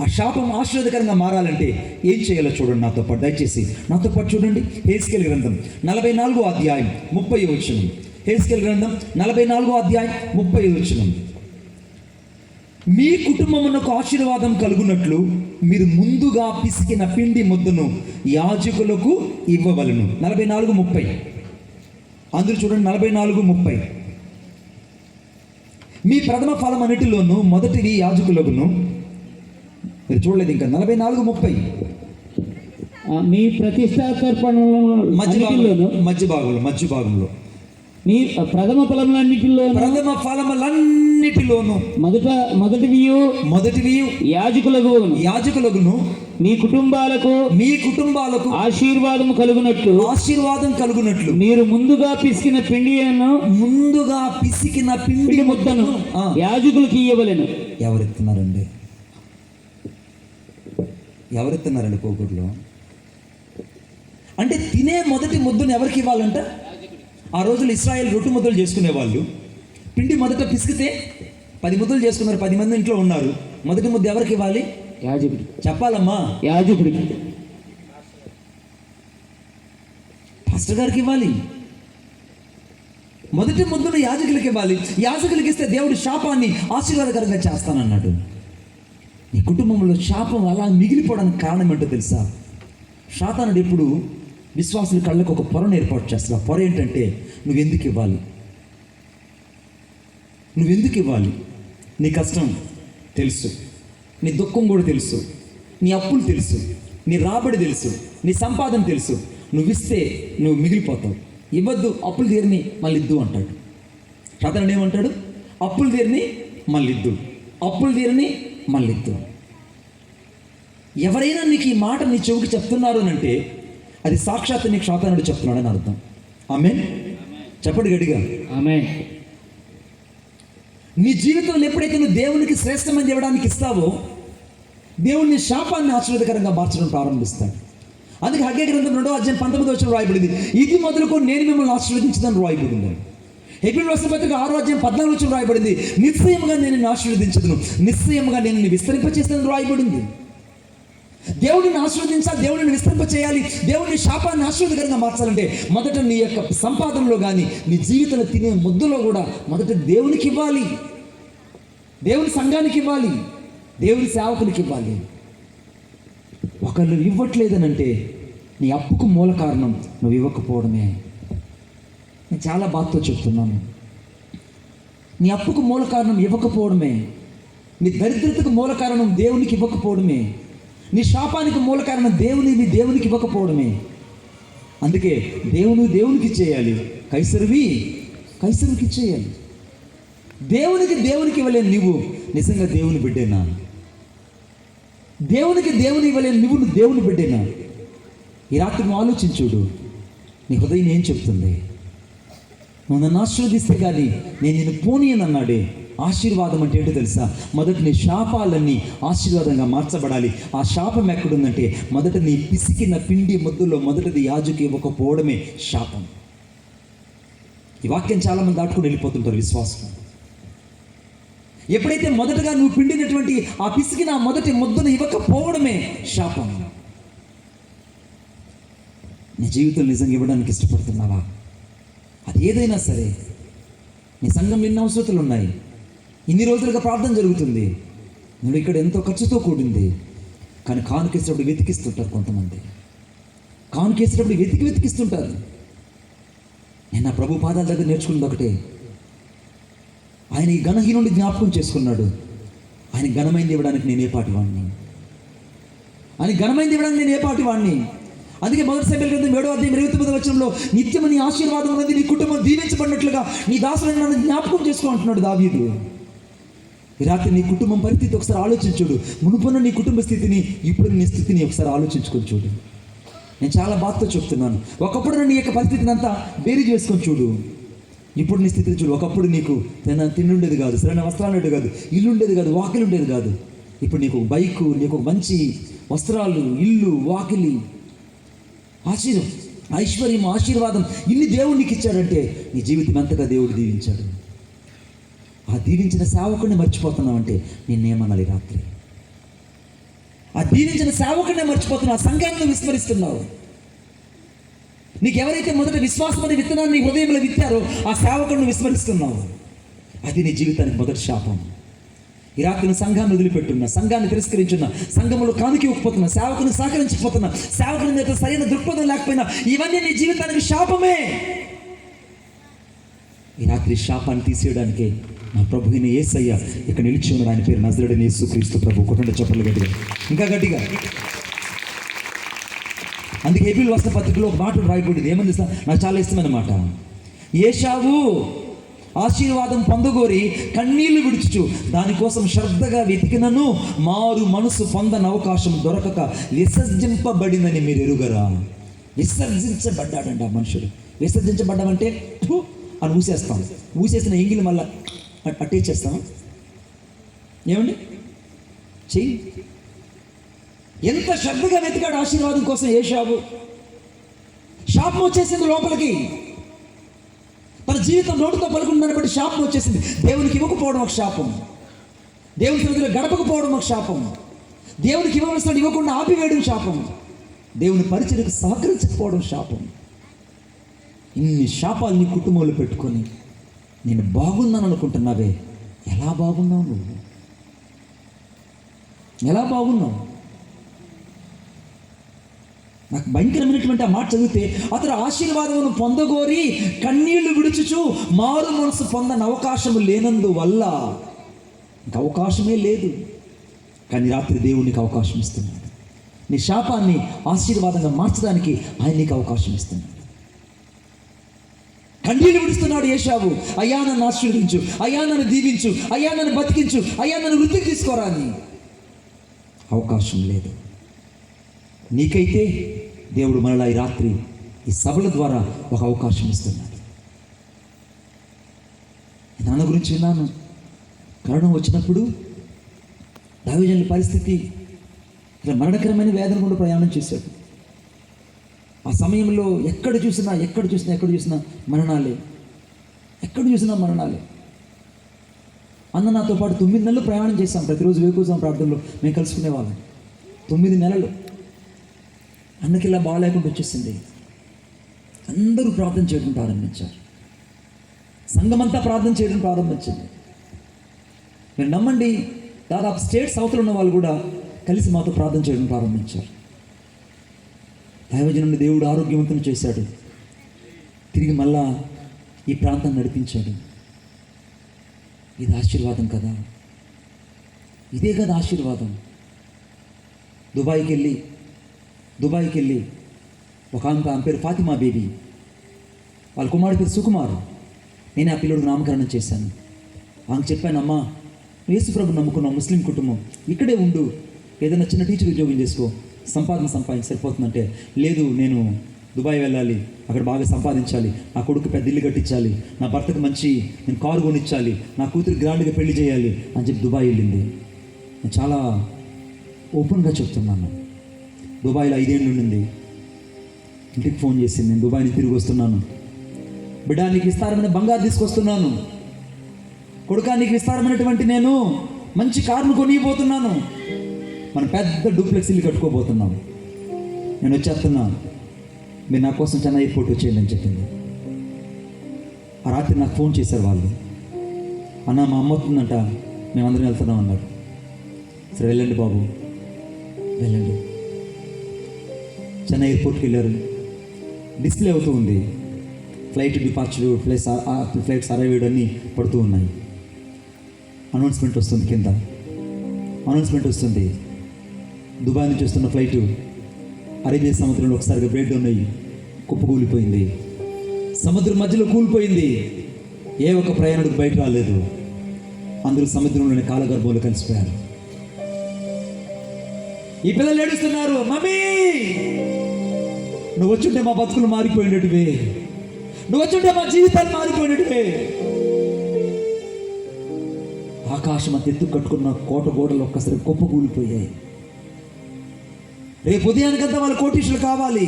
ఆ శాపం ఆశీర్వాదకరంగా మారాలంటే ఏం చేయాలో చూడండి నాతో పాటు, దయచేసి నాతో పాటు చూడండి. హెస్కేలు గ్రంథం 44వ అధ్యాయం 30వ వచనం. హెస్కేలు గ్రంథం 44వ అధ్యాయం 30వ వచనం. మీ కుటుంబమునకు ఆశీర్వాదం కలుగునట్లు మీరు ముందుగా పిసికిన పిండి ముద్దను యాజకులకు ఇవ్వవలను. 44:30 అందరూ చూడండి. 44:30 మీ ప్రథమ ఫలం అన్నిటిలోను మొదటిది యాజకులకును. మీరు చూడలేదు ఇంకా. 44:30 మీ ప్రతిష్టార్పణలో మధ్య భాగంలో మీ ప్రథమ ఫలములన్నిటిలోను మొదటివి యాజకులగును మీ కుటుంబాలకు ఆశీర్వాదం కలుగునట్లు మీరు ముందుగా పిసికిన పిండి ముద్దను యాజకులకు ఇయ్యవలెను. ఎవరెత్తున్నారండి కోకూరులో? అంటే తినే మొదటి ముద్దను ఎవరికి ఇవ్వాలంట? ఆ రోజులు ఇశ్రాయేల్ రొట్టె ముద్దలు చేసుకునే వాళ్ళు. పిండి మొదట పిసికితే 10 ముద్దలు చేసుకున్నారు, 10 మంది ఇంట్లో ఉన్నారు. మొదటి ముద్ద ఎవరికి ఇవ్వాలి? యాజకుడు. చెప్పాలమ్మా, యాజకుడికి. పాస్టర్ గారికి ఇవ్వాలి. మొదటి ముద్దను యాజకులకి ఇవ్వాలి. యాజకులకి ఇస్తే దేవుడు శాపాన్ని ఆశీర్వాదకరంగా చేస్తానన్నాడు. నీ కుటుంబంలో శాపం అలా మిగిలిపోవడానికి కారణం ఏంటో తెలుసా? సాతానుడు ఎప్పుడు విశ్వాసుల కళ్ళకు ఒక పొరను ఏర్పాటు చేస్తాడు. ఆ పొర ఏంటంటే నువ్వెందుకు ఇవ్వాలి? నీ కష్టం తెలుసు, నీ దుఃఖం కూడా తెలుసు, నీ అప్పులు తెలుసు, నీ రాబడి తెలుసు, నీ సంపాదన తెలుసు. నువ్విస్తే నువ్వు మిగిలిపోతావు. ఇవ్వద్దు, అప్పులు తీరిని మళ్ళీ ఇద్దు అంటాడు. సాతానుడు ఏమంటాడు? అప్పులు తీరిని మళ్ళీ ఇద్దు. ఎవరైనా నీకు ఈ మాట నీ చెవికి చెప్తున్నారు అని అంటే అది సాక్షాత్ నీకు సాతానుడు చెప్తున్నాడని అర్థం. ఆమేన్ చెప్పండి గట్టిగా. ఆమేన్. నీ జీవితంలో ఎప్పుడైతే నువ్వు దేవునికి శ్రేష్టమని ఇవ్వడానికి ఇస్తావో దేవుని శాపాన్ని ఆశీర్వాదకరంగా మార్చడం ప్రారంభిస్తాడు. అందుకే హగ్గై గ్రంథం 2:19 రాయబడింది, ఇది మొదలుకొని నేను మిమ్మల్ని ఆశీర్వదించదని రాయబడింది. హెబ్రీయుల రాసిన పత్రిక 6:14 రాయబడింది, నిశ్చయముగా నేను నిన్ను ఆశీర్వదించదును, నిశ్చయముగా నేను నిన్ను విస్తరింపచేస్తానని రాయబడింది. దేవుడిని ఆశీర్వదించాలి, దేవుడిని విస్తరింపచేయాలి, దేవుడిని శాపాన్ని ఆశీర్వాదకరంగా మార్చాలంటే మొదట నీ యొక్క సంపాదనలో కానీ నీ జీవితంలో తినే ముద్దలో కూడా మొదట దేవునికి ఇవ్వాలి, దేవుని సంఘానికి ఇవ్వాలి, దేవుని సేవకునికి ఇవ్వాలి. ఒకళ్ళు ఇవ్వట్లేదనంటే నీ అప్పుకు మూల కారణం నువ్వు ఇవ్వకపోవడమే. నేను చాలా బాధతో చెప్తున్నాను. నీ అప్పుకు మూల కారణం ఇవ్వకపోవడమే. నీ దరిద్రతకు మూల కారణం దేవునికి ఇవ్వకపోవడమే. నీ శాపానికి మూల కారణం దేవునికి ఇవ్వకపోవడమే. అందుకే దేవునికి ఇచ్చేయాలి, కైసరుకి ఇచ్చేయాలి. దేవునికి ఇవ్వలేని నువ్వు నిజంగా దేవుని బిడ్డేనా? దేవుని ఇవ్వలేని నువ్వు దేవుని బిడ్డేనా? ఈ రాత్రి నువ్వు ఆలోచించుడు. నీ హృదయం ఏం చెప్తుంది? నువ్వు నన్ను ఆశీర్వదిస్తే కానీ నేను నిన్ను పోనీయను అన్నాడే. ఆశీర్వాదం అంటే ఏంటో తెలుసా? మొదట నీ శాపాలన్నీ ఆశీర్వాదంగా మార్చబడాలి. ఆ శాపం ఎక్కడుందంటే మొదట నీ పిసికిన పిండి ముద్దులో మొదటిది యాజకు ఇవ్వకపోవడమే శాపం. ఈ వాక్యం చాలామంది దాటుకుని వెళ్ళిపోతుంటారు విశ్వాసం. ఎప్పుడైతే మొదటగా నువ్వు పిండినటువంటి ఆ పిసికిన మొదటి ముద్దను ఇవ్వకపోవడమే శాపం. నీ జీవితం నిజంగా ఇవ్వడానికి ఇష్టపడుతున్నావా? అది ఏదైనా సరే. నీ సంఘంలో ఎన్ని అవసరతలు ఉన్నాయి, ఇన్ని రోజులుగా ప్రార్థన జరుగుతుంది, నువ్వు ఇక్కడ ఎంతో ఖర్చుతో కూడింది, కానీ కానుకేసేటప్పుడు వెతికిస్తుంటారు కొంతమంది. కానుకేసేటప్పుడు వెతికిస్తుంటారు. నేను నా ప్రభు పాదాల దగ్గర నేర్చుకున్నది ఒకటే, ఆయన ఈ ఘనహీనుడి జ్ఞాపకం చేసుకున్నాడు. ఆయన ఘనమైంది ఇవ్వడానికి నేను ఏ పాటి వాడిని. అందుకే మొదటి సమయాల గ్రంథం 7:29 నిత్యము నీ ఆశీర్వాదం ఉన్నది, నీ కుటుంబం దీవించబడినట్లుగా నీ దాసులను నన్ను జ్ఞాపకం చేసుకుంటున్నాడు దావీదు. ఈ రాత్రి నీ కుటుంబం పరిస్థితి ఒకసారి ఆలోచించుడు. మునుపున్న నీ కుటుంబ స్థితిని, ఇప్పుడు నీ స్థితిని ఒకసారి ఆలోచించుకొని చూడు. నేను చాలా బాధతో చెప్తున్నాను. ఒకప్పుడు నీ యొక్క పరిస్థితిని అంతా బేరీ చేసుకొని చూడు. ఇప్పుడు నీ స్థితిని చూడు. ఒకప్పుడు నీకు తిండి ఉండేది కాదు, సరైన వస్త్రాలు ఉండేది కాదు, ఇల్లు ఉండేది కాదు, వాకిలి ఉండేది కాదు. ఇప్పుడు నీకు బైకు, నీకు మంచి వస్త్రాలు, ఇల్లు, వాకిలి, ఐశ్వర్యం, ఆశీర్వాదం, ఇన్ని దేవుడు నీకు ఇచ్చాడంటే నీ జీవితం ఎంతగా దేవుడు దీవించాడు. ఆ దీవించిన సేవకుడిని మర్చిపోతున్నావు అంటే నిన్నేమనాలి రాత్రి? ఆ దీవించిన సేవకుడినే మర్చిపోతున్నావు, ఆ సంఘాన్ని విస్మరిస్తున్నావు. నీకు ఎవరైతే మొదట విశ్వాసం అనే విత్తనాన్ని నీ హృదయంలో విత్తారో ఆ సేవకుడిని విస్మరిస్తున్నావు. అది నీ జీవితానికి మొదటి శాపం. ఈ రాత్రిని సంఘాన్ని వదిలిపెట్టున్నా, సంఘాన్ని తిరస్కరించున్నా, సంఘంలో కానుక ఇవ్వకపోతున్నా, సేవకుని సహకరించకపోతున్నా, సేవకుని మీద సరైన దృక్పథం లేకపోయినా ఇవన్నీ నీ జీవితానికి శాపమే. ఈ రాత్రి శాపాన్ని తీసేయడానికే నా ప్రభువైన యేసయ్య ఇక్కడ నిలిచి ఉన్నాడు. ఆయన పేరు నజరేయుడైన యేసుక్రీస్తు ప్రభు. కొట్టండి చప్పట్లు గట్టిగా, ఇంకా గట్టిగా. అందుకే హెబ్రీయుల రాసిన పత్రికలో ఒక మాట రాయబడింది. ఏమని తెలుసా? నాకు చాలా ఇష్టమైన మాట. ఏశావు ఆశీర్వాదం పొందగోరి కన్నీళ్లు విడుచుచు దానికోసం శ్రద్ధగా వెతికినను మారు మనసు పొందని అవకాశం దొరకక విసర్జింపబడిందని మీరు ఎరుగరా. విసర్జించబడ్డాడండి ఆ మనుషుడు. విసర్జించబడ్డామంటే అని ఊసేస్తాం. ఊసేసిన ఎంగిలి మళ్ళా అట్టేచేస్తాం. ఏమండి చెయ్యి. ఎంత శ్రద్ధగా వెతికాడు ఆశీర్వాదం కోసం ఏశావు. శాపం వచ్చేసింది లోపలికి. తన జీవితం నోటితో పలుకుంటున్నాను బట్టి శాపం వచ్చేసింది. దేవునికి ఇవ్వకపోవడం ఒక శాపం, దేవుని సన్నిధిలో గడపకపోవడం ఒక శాపం, దేవునికి ఇవ్వవలసిన ఇవ్వకుండా ఆపివేయడం శాపం, దేవుని పరిచర్యకు సహకరించకపోవడం శాపం. ఇన్ని శాపాలు నీ కుటుంబంలో పెట్టుకొని నేను బాగున్నాను అనుకుంటున్నావే. ఎలా బాగున్నావు నువ్వు? ఎలా బాగున్నావు? నాకు భయంకరమైనటువంటి ఆ మాట చదివితే, అతడు ఆశీర్వాదమును పొందగోరి కన్నీళ్లు విడుచుచు మారు మనసు పొందని అవకాశము లేనందువల్ల, ఇంక అవకాశమే లేదు. కానీ రాత్రి దేవుడు నీకు అవకాశం ఇస్తున్నాడు. నీ శాపాన్ని ఆశీర్వాదంగా మార్చడానికి ఆయన నీకు అవకాశం ఇస్తున్నాడు. కన్నీళ్లు విడుస్తున్నాడు ఏశావు. అయ్యా నన్ను ఆశీర్వదించు, అయ్యా నన్ను దీవించు, అయ్యా నన్ను బతికించు, అయ్యా నన్ను వృద్ధికి తీసుకోరా అని. అవకాశం లేదు. నీకైతే దేవుడు మరలా ఈ రాత్రి ఈ సభల ద్వారా ఒక అవకాశం ఇస్తున్నాడు. నాన్న గురించి విన్నాను. కరోనా వచ్చినప్పుడు దావీదుల పరిస్థితి ఇలా మరణకరమైన వేదన గుండా ప్రయాణం చేశాడు. ఆ సమయంలో ఎక్కడ చూసినా మరణాలే. ఎక్కడ చూసినా మరణాలే. అన్న నాతో పాటు 9 నెలలు ప్రయాణం చేశాం. ప్రతిరోజు వేకువజాము ప్రార్థనలో మేము కలుసుకునే వాళ్ళం. 9 నెలలు. అన్నకి ఇలా బాగాలేకుండా వచ్చేసింది. అందరూ ప్రార్థన చేయడం ప్రారంభించారు. సంఘమంతా ప్రార్థన చేయడం ప్రారంభించింది. మీరు నమ్మండి, దాదాపు స్టేట్ సౌత్లో ఉన్న వాళ్ళు కూడా కలిసి మాతో ప్రార్థన చేయడం ప్రారంభించారు. దైవజనుడిని దేవుడు ఆరోగ్యవంతుని చేశాడు. తిరిగి మళ్ళా ఈ ప్రాంతాన్ని నడిపించాడు. ఇది ఆశీర్వాదం కదా. ఇదే కదా ఆశీర్వాదం. దుబాయ్కి వెళ్ళి ఒక ఆమె పేరు ఫాతిమా బేబీ, వాళ్ళ కుమారుడి పేరు సుకుమార్. నేనే ఆ పిల్లడికి నామకరణం చేశాను. ఆమెకు చెప్పాను, అమ్మా యేసుప్రభు నమ్ముకున్న ముస్లిం కుటుంబం, ఇక్కడే ఉండు, ఏదైనా చిన్న టీచర్ ఉద్యోగం చేసుకో, సంపాదించి సరిపోతుందంటే, లేదు నేను దుబాయ్ వెళ్ళాలి, అక్కడ బాగా సంపాదించాలి, నా కొడుకు పెద్ద ఇల్లు కట్టించాలి, నా భర్తకు మంచి నేను కారు కొనిచ్చాలి, నా కూతురు గ్రాండ్గా పెళ్లి చేయాలి అని చెప్పి దుబాయ్ వెళ్ళింది. నేను చాలా ఓపెన్గా చెప్తున్నాను. దుబాయ్లో 5 ఏళ్ళు ఉండింది. ఇంటికి ఫోన్ చేసింది, నేను దుబాయ్ నుంచి తిరిగి వస్తున్నాను, బిడ్డ నీకు విస్తారమైన బంగారు తీసుకొస్తున్నాను, కొడుకా నీకు విస్తారమైనటువంటి నేను మంచి కారును కొనిపోతున్నాను, మనం పెద్ద డూప్లెక్స్ ఇల్లు కట్టుకోబోతున్నాం, నేను వచ్చేస్తున్నా, మీరు నా కోసం చెన్నై ఎయిర్పోర్ట్ వచ్చేయండి అని చెప్పింది. ఆ రాత్రి నాకు ఫోన్ చేశారు వాళ్ళు, అన్న మా అమ్మ వస్తుందంట, మేమందరం వెళ్తున్నాం అన్నారు. సరే వెళ్ళండి బాబు, వెళ్ళండి. చెన్నై ఎయిర్పోర్ట్కి వెళ్ళారు. డిస్ప్లే అవుతూ ఉంది, ఫ్లైట్ డిపార్చర్, ఫ్లైట్స్ అరైవ్డ్ అన్నీ పడుతూ ఉన్నాయి. అనౌన్స్మెంట్ వస్తుంది, కింద అనౌన్స్మెంట్ వస్తుంది, దుబాయ్ నుంచి వస్తున్న ఫ్లైటు అరేబియా సముద్రంలో ఒకసారిగా బ్రేక్ డౌన్ అయ్యి కుప్పకూలిపోయింది. సముద్రం మధ్యలో కూలిపోయింది. ఏ ఒక్క ప్రయాణికుడు బయట రాలేదు. అందరూ సముద్రంలోని కాలగర్భంలో కలిసిపోయారు. ఈ పిల్లలు ఏడుస్తున్నారు, మమ్మీ నువ్వు వచ్చుంటే మా బతుకులు మారిపోయినట్టువే, నువ్వు వచ్చుంటే మా జీవితాలు మారిపోయినట్టువే. ఆకాశం అంత ఎత్తు కట్టుకున్న కోట గోడలు ఒక్కసారి కుప్పకూలిపోయాయి. రేపు ఉదయానికంతా వాళ్ళ కోటీసులు కావాలి.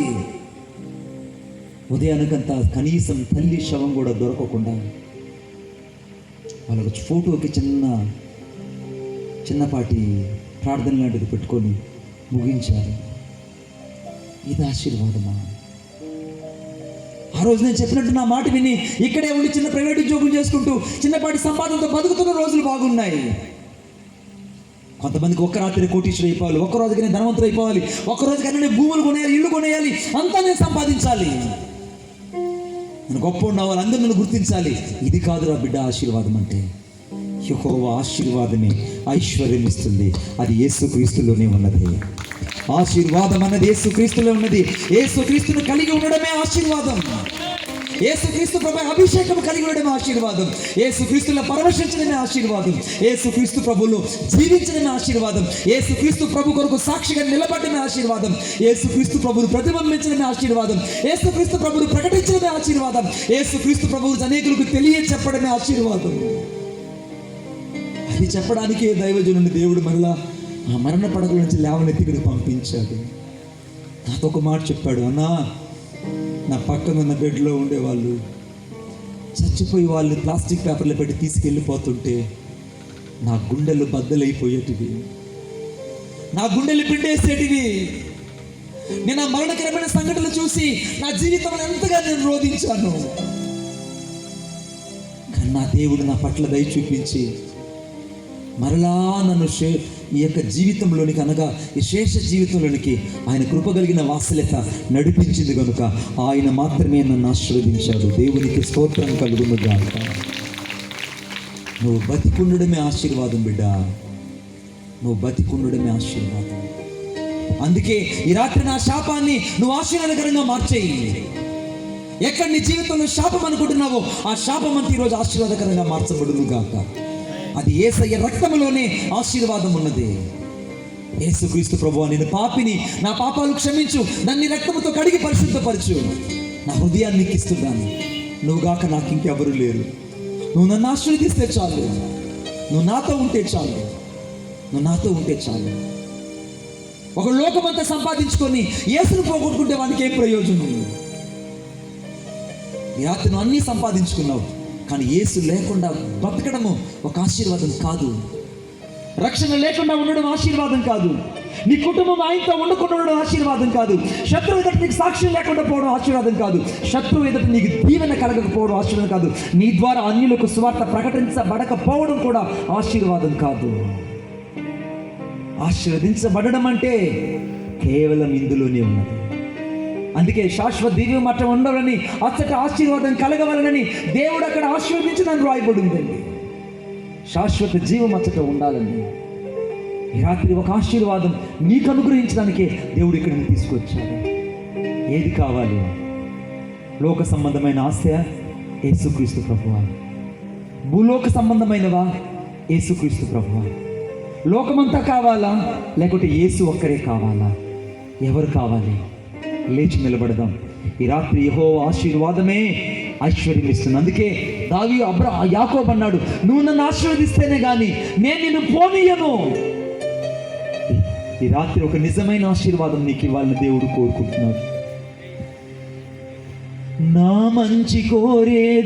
ఉదయానికంతా కనీసం తల్లి శవం కూడా దొరకకుండా వాళ్ళకు ఫోటోకి చిన్నపాటి ప్రార్థన లాంటిది పెట్టుకొని ముగించారు. ఇది ఆశీర్వాదమా? ఆ రోజు నేను చెప్పినట్టు నా మాట విని ఇక్కడే ఉండి చిన్న ప్రైవేట్ ఉద్యోగం చేసుకుంటూ చిన్నపాటి సంపాదనతో బతుకుతున్న రోజులు బాగున్నాయి. కొంతమందికి ఒక్క రాత్రి కోటీశ్వరుడు అయిపోవాలి, ఒక్క రోజుకి నేను ధనవంతుడు అయిపోవాలి, ఒక్క రోజుకి అన్నీ భూములు కొనేయాలి, ఇల్లు కొనేయాలి, అంతా నేను సంపాదించాలి, నేను గొప్ప ఉండవాలి, అందరూ నన్ను గుర్తించాలి. ఇది కాదురా బిడ్డ ఆశీర్వాదం అంటే. యెహోవా ఆశీర్వాదమే ఐశ్వర్యం ఇస్తుంది. అది యేసుక్రీస్తులోనే ఉన్నది. ఆశీర్వాదం అన్నది యేసుక్రీస్తులో ఉన్నది. యేసుక్రీస్తును కలిగి ఉండడమే ఆశీర్వాదం. యేసుక్రీస్తు ప్రభు అభిషేకం కలిగి ఉండడమే ఆశీర్వాదం. యేసుక్రీస్తులో పరవశించడమే ఆశీర్వాదం. యేసుక్రీస్తు ప్రభువులో జీవించడమే ఆశీర్వాదం. యేసుక్రీస్తు ప్రభు కొరకు సాక్షిగా నిలబడమే ఆశీర్వాదం. యేసుక్రీస్తు ప్రభువును ప్రతిబింబించడమే ఆశీర్వాదం. యేసుక్రీస్తు ప్రభువును ప్రకటించడమే ఆశీర్వాదం. యేసుక్రీస్తు ప్రభువు అనేకులకు తెలియచెప్పడమే ఆశీర్వాదం. అది చెప్పడానికి దైవజనుని దేవుడు మరలా ఆ మరణ పడకల నుంచి లేవనెత్తి ఇక్కడికి పంపించాడు. నాతో ఒక మాట చెప్పాడు, అన్నా నా పక్కన ఉన్న బెడ్లో ఉండేవాళ్ళు చచ్చిపోయి వాళ్ళు ప్లాస్టిక్ పేపర్లు పెట్టి తీసుకెళ్ళిపోతుంటే నా గుండెలు బద్దలైపోయేటివి, నా గుండెలు పిండేసేటివి. నేను ఆ మరణకరమైన సంఘటనలు చూసి నా జీవితంలో ఎంతగా నేను రోధించాను. కానీ నా దేవుడు నా పట్ల దయ చూపించి మరలా నన్ను ఈ యొక్క జీవితంలోనికి అనగా ఈ శేష జీవితంలోనికి ఆయన కృప కలిగిన వాత్సల్యత నడిపించింది కనుక ఆయన మాత్రమే నన్ను ఆశీర్వదించాడు. దేవునికి స్తోత్రం కలుగును గాక. నువ్వు బతికుండడమే ఆశీర్వాదం బిడ్డ, నువ్వు బతికుండడమే ఆశీర్వాదం. అందుకే ఈ రాత్రి నా శాపాన్ని నువ్వు ఆశీర్వాదకరంగా మార్చేయి. ఎక్కడ నీ జీవితంలో శాపం అనుకుంటున్నావో ఆ శాపం అంతా ఈరోజు ఆశీర్వాదకరంగా మార్చబడును గాక. అది యేసయ్య రక్తములోనే ఆశీర్వాదం ఉన్నది. యేసుక్రీస్తు ప్రభువా, నేను పాపిని, నా పాపాలు క్షమించు, నన్ను రక్తముతో కడిగి పరిశుద్ధపరచు, నా హృదయాన్ని నీకు ఇస్తున్నాను, నువ్వుగాక నాకు ఇంకెవరు లేరు, నువ్వు నన్ను ఆశీర్వదిస్తే చాలు, నువ్వు నాతో ఉంటే చాలు, నువ్వు నాతో ఉంటే చాలు. ఒక లోకమంతా సంపాదించుకొని యేసును పోగొట్టుకుంటే వానికి ఏం ప్రయోజనం? ఈ రాత్రి నువ్వు అన్నీ సంపాదించుకున్నావు, కానీ యేసు లేకుండా బతకడము ఒక ఆశీర్వాదం కాదు. రక్షణ లేకుండా ఉండడం ఆశీర్వాదం కాదు. నీ కుటుంబం ఆయనతో ఉండకుండా ఉండడం ఆశీర్వాదం కాదు. శత్రువు ఎదుట నీకు సాక్ష్యం లేకుండా పోవడం ఆశీర్వాదం కాదు. శత్రువు ఎదుట నీకు దీవెన కలగకపోవడం ఆశీర్వాదం కాదు. నీ ద్వారా అన్యులకు సువార్త ప్రకటించబడకపోవడం కూడా ఆశీర్వాదం కాదు. ఆశీర్వదించబడడం అంటే కేవలం ఇందులోనే ఉన్నది. అందుకే శాశ్వత దివ్య మట్టం ఉండాలని, అచ్చట ఆశీర్వాదం కలగవాలని దేవుడు అక్కడ ఆశీర్వదించడానికి రాయబడిందండి. శాశ్వత జీవం అచ్చట ఉండాలని ఈ రాత్రి ఒక ఆశీర్వాదం నీకు అనుగ్రహించడానికే దేవుడు ఇక్కడికి తీసుకొచ్చాడు. ఏది కావాలి? లోక సంబంధమైన ఆశ యేసుక్రీస్తు ప్రభువా, భూలోక సంబంధమైనవా యేసుక్రీస్తు ప్రభువా, లోకమంతా కావాలా లేకుంటే యేసు ఒక్కరే కావాలా? ఎవరు కావాలి? లేచి నిలబడదాం. ఈ రాత్రి యెహోవా ఆశీర్వాదమే ఐశ్వర్యం ఇస్తుంది. అందుకే యాకోబు అన్నాడు, నువ్వు నన్ను ఆశీర్వదిస్తేనే కానీ నేను నిన్ను పోనీయను. ఈ రాత్రి ఒక నిజమైన ఆశీర్వాదం నీకు ఇవ్వాలని దేవుడు కోరుకుంటున్నాడు. నా మంచి కోరే